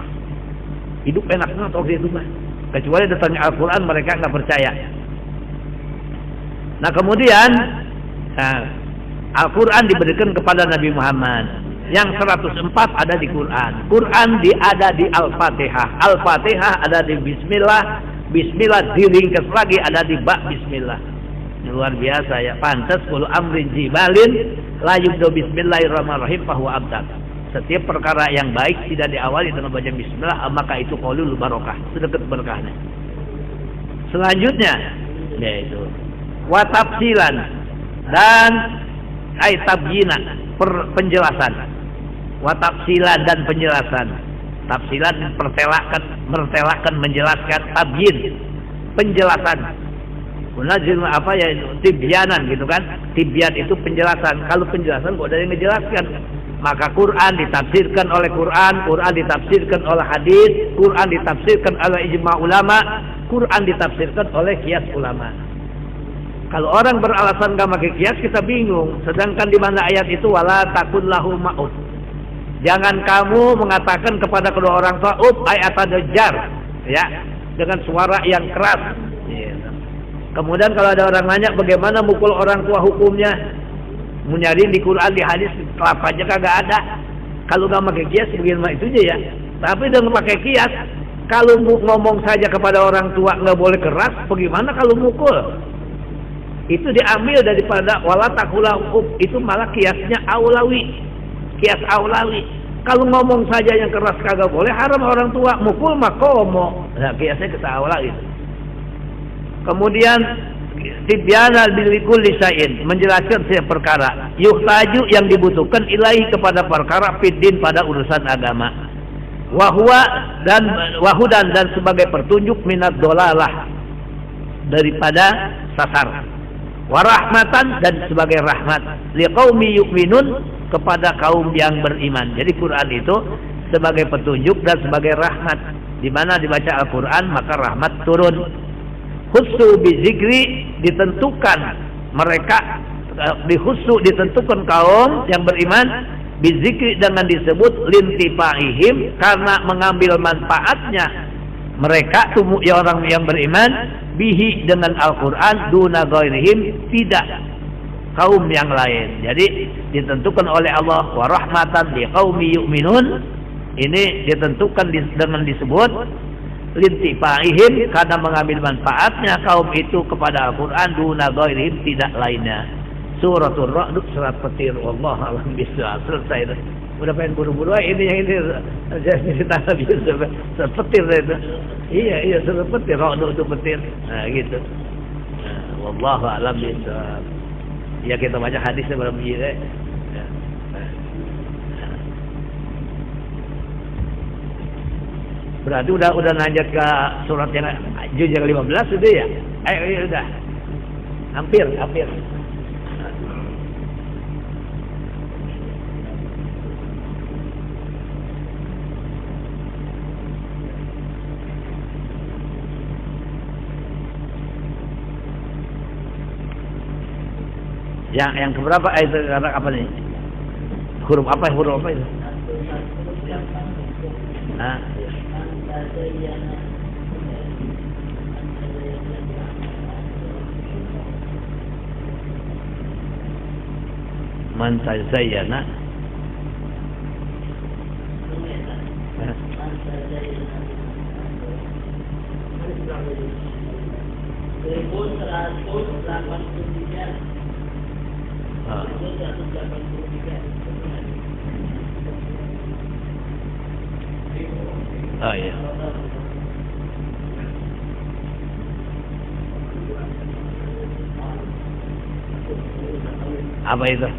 Hidup enak banget waktu itu mah. Kecuali datangnya Al-Quran mereka nggak percaya. Nah kemudian Al-Quran diberikan kepada Nabi Muhammad. Yang 104 ada di Quran. Quran ada di Al-Fatihah. Al-Fatihah ada di Bismillah. Bismillah diringkas lagi ada di bak Bismillah. Luar biasa ya. Pantas kullu amrin jibalin la yubda bismillahirrahmanirrahim fahuwa abtar. Setiap perkara yang baik tidak diawali dengan baca Bismillah, maka itu qaulul barakah, sedekat berkahnya. Selanjutnya yaitu wa tafsilan dan tabjina, penjelasan. Wa tafsilan dan penjelasan. Tafsilan mertelakan, menjelaskan. Tabyin, penjelasan. Munazil apa ya, tibyanan gitu kan. Tibyan itu penjelasan. Kalau penjelasan kok ada yang menjelaskan. Maka Quran ditafsirkan oleh Quran, Quran ditafsirkan oleh hadis, Quran ditafsirkan oleh ijma ulama, Quran ditafsirkan oleh qiyas ulama. Kalau orang beralasan gak pakai qiyas kita bingung. Sedangkan di mana ayat itu wala takun lahu ma'ud. Jangan kamu mengatakan kepada kedua orang tua ayat adajar ya, dengan suara yang keras. Kemudian kalau ada orang nanya bagaimana mukul orang tua hukumnya, nyari di Quran di hadis kelapa aja kagak ada. Kalau nggak pakai kias bagaimana itu aja ya. Tapi dengan pakai kias, kalau ngomong saja kepada orang tua nggak boleh keras, bagaimana kalau mukul? Itu diambil daripada wala takula itu malah kiasnya aulawi, kias aulawi. Kalau ngomong saja yang keras kagak boleh, haram orang tua, mukul makomo. Nah kiasnya kita aulawi. Kemudian tibyana bilikul lisain, menjelaskan setiap perkara. Yuhtaju yang dibutuhkan ilahi kepada perkara fiddin pada urusan agama. wahudan dan sebagai petunjuk minad dolalah daripada sasar, warahmatan dan sebagai rahmat liqaumi yu'minun kepada kaum yang beriman. Jadi Quran itu sebagai petunjuk dan sebagai rahmat. Di mana dibaca Al-Quran maka rahmat turun. Khusu bizikri ditentukan mereka ditentukan kaum yang beriman bizikri dengan disebut lintifaihim karena mengambil manfaatnya mereka orang yang beriman bihi dengan Al-Quran duna ghairihim tidak kaum yang lain. Jadi ditentukan oleh Allah wa rahmatan liqaumi yu'minun, ini ditentukan dengan disebut lintifaihim karena mengambil manfaatnya kaum itu kepada Al-Quran duna ghairihim tidak lainnya. Suratul Ra'd surat petir. Wallahu a'lam bishawab. Selesai itu. Udah pengen buru-buru ini yang ini cerita Nabi Yusuf sepetir itu. Iya surat petir. Ra'd itu petir. Nah gitu. Wallahu a'lam bishawab. Ya kita baca hadisnya belum ya. Berarti udah nanjak ke surat yang juz yang 15 itu ya? Ayo udah. Hampir. Yang keberapa itu apa nih? Huruf apa itu? Nah. Man tazayyana iya. Apa itu?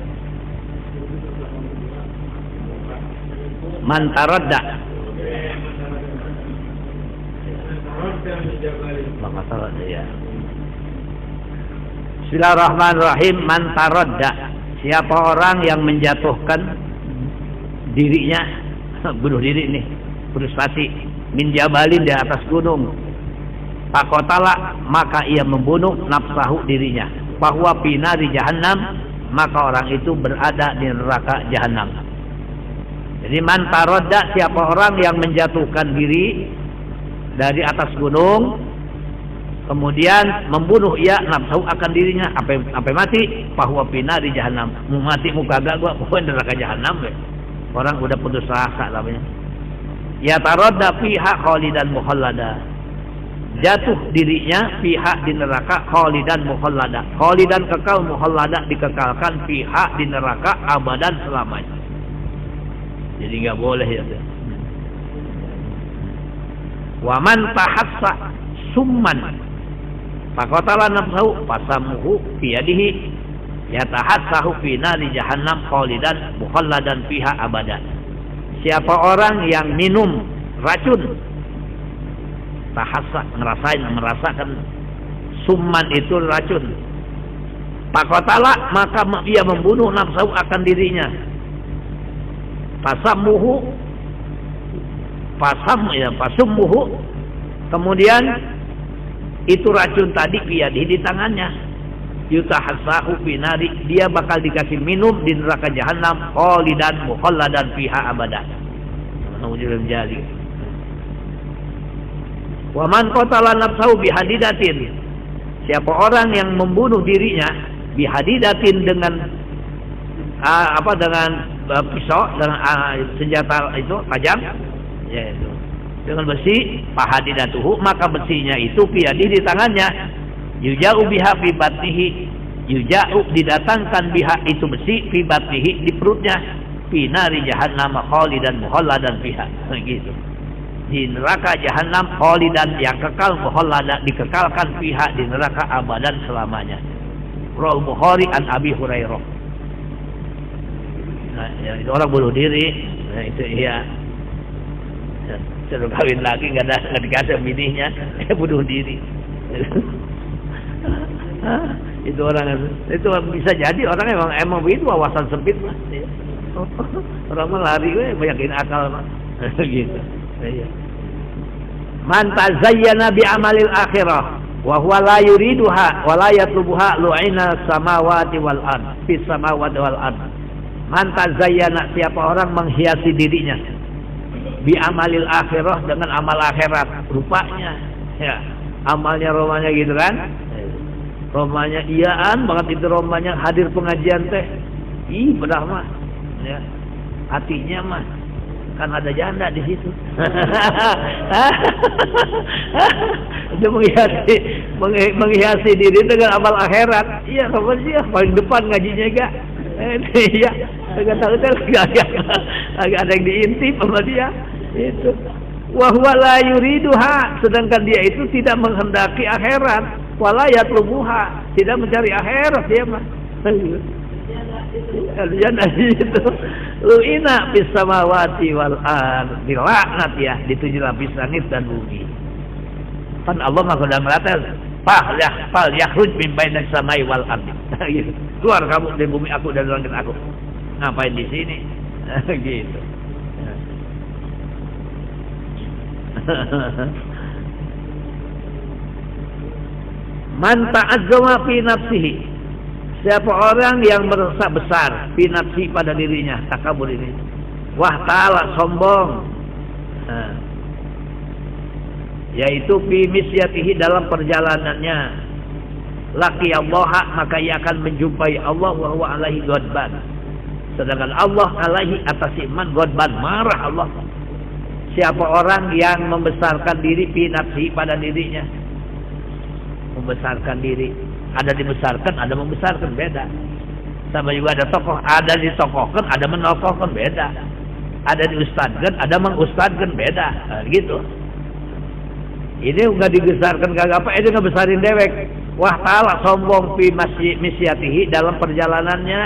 Man taradda. Maka taradda ya. Bismillahirrahmanirrahim. Man taradda. Siapa orang yang menjatuhkan dirinya, bunuh diri nih, frustasi, min jabalin di atas gunung. Pakotala maka ia membunuh nafsahu dirinya. Bahwa pinari jahannam maka orang itu berada di neraka jahanam. Jadi man taradda siapa orang yang menjatuhkan diri dari atas gunung kemudian membunuh ia nafsu akan dirinya sampai mati bahwa pinari jahanam. Mau mati muka kagak gua pokoknya neraka jahanam we. Orang udah putus asa namanya. Ya taradda fiha khalidan mukhallada. Jatuh dirinya pihak di neraka khalidan mukhallada. Khalidan kekal, mukhallada dikekalkan pihak di neraka abadan selamanya. Jadi enggak boleh ya. Wa man tahassa summan faqatala nafsahu fasamuhu fi yadihi yatahassahu fi nari jahannam khalidan mukhalladan fiha abadan. Siapa orang yang minum racun tahassa merasakan summan itu racun. Pakotala maka ia membunuh nafsu akan dirinya. Pasumuhu kemudian itu racun tadi di tangannya. Yutahassahu binari dia bakal dikasih minum di neraka jahanam khalidan mukhalladan fiha abadan. Nauzubillah jali. Wa man qatala nafsahu bihadidatin. Siapa orang yang membunuh dirinya bihadidatin dengan dengan pisau, dengan senjata itu tajam, ya itu. Dengan besi, fahadidatuhu maka besinya itu di tangannya. Yuja'u biha fi batnihi. Yuja'u didatangkan biha itu besi fi batnihi di perutnya. Fi nari jahannam khalidan mukhalladan fiha. Begitu. Di neraka jahanam khalidan yang kekal mukhallada dikekalkan pihak di neraka abadan selamanya. Rawi Bukhari an Abi Hurairah. Nah, ya, itu orang bunuh diri. Nah, itu iya. Suruh kawin lagi nggak dikasih bininya, bunuh diri. Itu orang itu bisa jadi orang emang begitu, wawasan sempit mas. Orang mah lari banyakin akal mas. Gitu. Man tazayyana bi amalil akhirah wa huwa la yuriduha wa la yatlubuha lu'ina samawati wal ard fis samawati wal ard. Man tazayyana, siapa orang menghiasi dirinya bi amalil akhirah, dengan amal akhirat, rupanya ya amalnya romanya gitu kan, romanya iyaan banget itu, romanya hadir pengajian teh bedah mah ya, hatinya mah kan ada janda di situ. Itu menghiasi diri dengan amal akhirat. Iya, kamu sih paling depan ngajinya gak? Iya, enggak tahu agak ada yang diintip sama dia. Itu. Wa huwa la yuriduha, sedangkan dia itu tidak menghendaki akhirat. Wala yatlubuha, tidak mencari akhirat dia mah. Kalian itu lu'ina bis samawati wal ard, dilaknat ya di 7 lapis langit dan bumi. Kan Allah mah sudah mengatakan fal yakhruj min bainas samai wal ard. Gitu. Keluar kamu dari bumi aku dan langit aku. Ngapain di sini? Gitu. Man ta'azzama fi nafsihi, siapa orang yang merasa besar fi nafsi pada dirinya, takabur ini, wah ta'ala sombong, yaitu fi misyatihi, dalam perjalanannya, laki Allah, maka ia akan menjumpai Allah wa huwa alaihi ghadban, sedangkan Allah alaihi atas iman ghadban, marah Allah. Siapa orang yang membesarkan diri fi nafsi pada dirinya, membesarkan diri, ada dibesarkan, ada membesarkan, beda. Sama juga ada tokoh, ada ditokohkan, ada menokohkan, beda. Ada diustadkan, ada mengustadkan, beda. Nah, gitu. Ini enggak dibesarkan kagak apa, ini ngebesarin dewek. Wah ta'ala sombong fi misyatihi, dalam perjalanannya,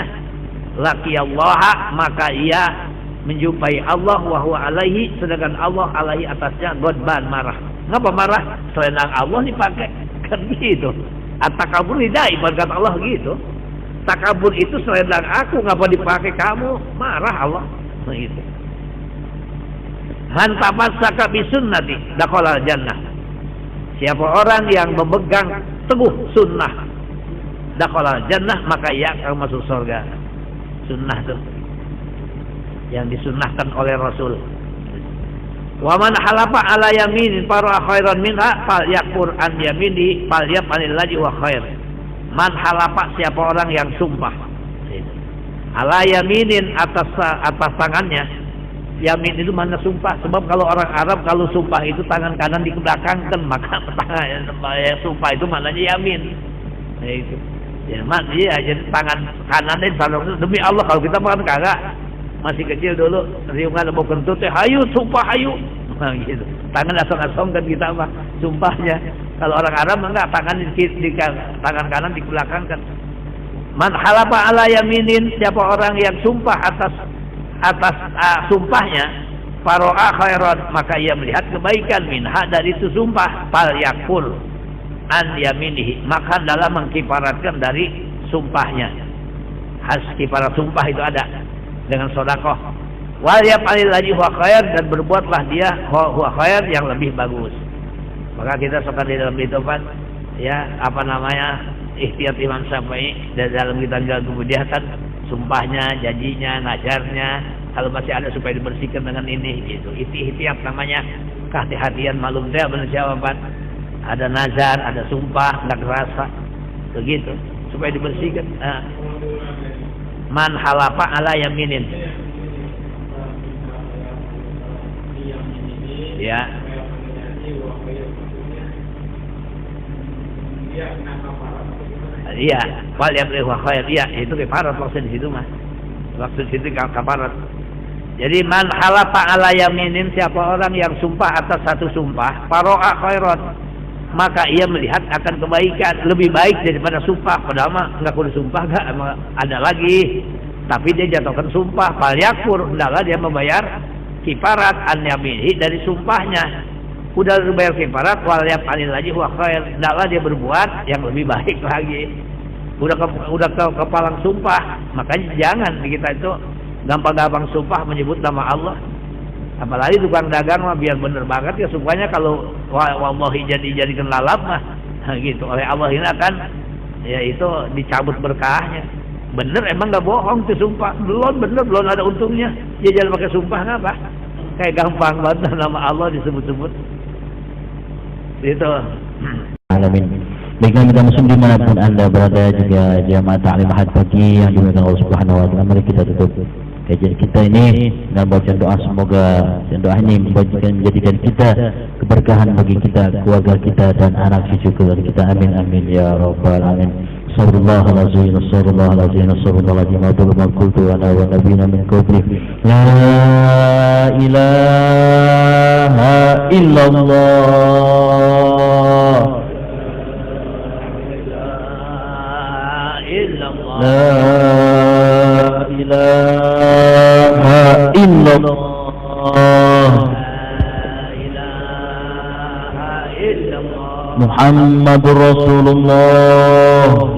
laki Allah, maka ia menjumpai Allah wa huwa alaihi, sedangkan Allah alaihi atasnya ghadban, marah. Ngapa marah? Selendang Allah dipakai, kan gitu. At-takabur tidak, ibarat Allah gitu. Takabur itu selendang aku, ngapa dipakai kamu? Marah Allah. Begitu. Han tabassaka bi sunnati dakhala jannah. Siapa orang yang memegang teguh sunnah, dakhala jannah, maka ia akan masuk surga. Sunnah itu yang disunnahkan oleh Rasul. Wa man halafa ala yaminin fara khairan minha falyakfur an yamini falyaf'alil ladzi wa khair. Man halafa, siapa orang yang sumpah ala yaminin, atas tangannya. Yamin itu mana sumpah, sebab kalau orang Arab kalau sumpah itu tangan kanan dibelakangkan, maka sumpah itu maknanya yamin. Nah, itu. Ya, jadi tangan kanannya demi Allah. Kalau kita makan kagak, masih kecil dulu, riungan mau kentut, hayu, sumpah hayu. Nah, gitu. Tangan asong-asong kan kita mah sumpahnya. Kalau orang Arab enggak, tangan kanan di belakang kan. Man halafa ala yaminin, siapa orang yang sumpah atas sumpahnya, faro'a khairan, maka ia melihat kebaikan minha, dari itu sumpah, fal yakfur an yaminihi, maka dalam mengkifaratkan dari sumpahnya. Has kifarat sumpah itu ada dengan sedekah. Wal yaf'alil ladzi huwa khair, dan berbuatlah dia huwa khair, yang lebih bagus. Maka kita suka di dalam itu kan ya, apa namanya, ikhtiyat Imam Syafi'i dalam kita jalan kemudian sumpahnya, janjinya, najarnya, kalau masih ada supaya dibersihkan dengan ini gitu. Ikhtiyat namanya, kehati-hatian, malum dia benar jawaban. Ada nazar, ada sumpah, enggak kerasa. Begitu, supaya dibersihkan. Man halafa ala yaminin. Ya. Iya, wal yamlihu khair. Iya, itu kafarat maksud di situ mah. Maksud situ kafarat. Jadi man halafa ala yaminin, siapa orang yang sumpah atas satu sumpah, faro'a khairat, maka ia melihat akan kebaikan, lebih baik daripada sumpah. Padahal mah enggak kudu sumpah, enggak ada lagi. Tapi dia jatuhkan sumpah, fal yakfur, hendaklah dia membayar kifarat an yaminihi dari sumpahnya. Udah bayar kifarat wal yaf'alil lagi huwa khair, hendaklah dia berbuat yang lebih baik lagi. Udah ke palang sumpah, makanya jangan kita itu gampang-gampang sumpah menyebut nama Allah. Apalagi tukang dagang mah biar bener banget ya sumpahnya, kalau wallahi jadikan lalap mah gitu oleh Allah ini akan ya itu dicabut berkahnya. Bener emang nggak bohong tuh sumpah, belum ada untungnya. Ya jangan pakai sumpah ngapa? Kayak gampang banget nama Allah disebut-sebut. Itu. Alamin. Baiklah kita muslim dimanapun anda berada, juga jamaah ta'lim ahad pagi yang dimuliakan Allah Subhanahu wa taala, mari kita tutup kajian kita ini dan baca doa, semoga doa ini menjadikan kita keberkahan bagi kita, keluarga kita dan anak cucu keluarga kita. Amin amin ya rabbal alamin. Sallallahu alaihi wa qultu ana wa nabiyina min qabli la ilaha illallah la ilaha illallah Muhammadur Rasulullah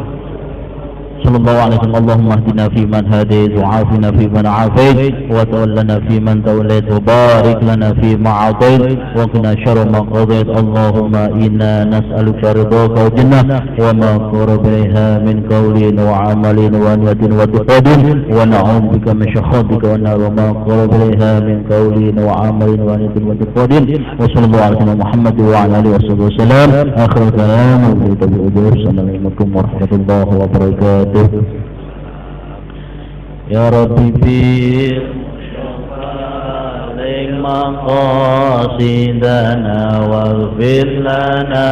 sallallahu alaihi wasallam. Allahumma hdina fi man hadait wa afina fi man afait wa tawallana fi man tawallait wa barik lana fi ma atait wa qina syarra ma qadait. Allahumma inna nas'aluka ridhaka wa jannah wa ma qaraba ilaiha min qawlin wa amalin wa niyatin wa taqaddum wa na'udzu bika min sakhatika wa nar wa ma qaraba ilaiha min qawlin wa amalin wa niyatin wa taqaddum. Wa sallallahu alaihi Muhammad wa ala alihi wasallam. Akhir kalam wa tabi'u. Assalamualaikum warahmatullahi wabarakatuh. Ya Rabbi bil musyaffa lima qasidana waghfir lana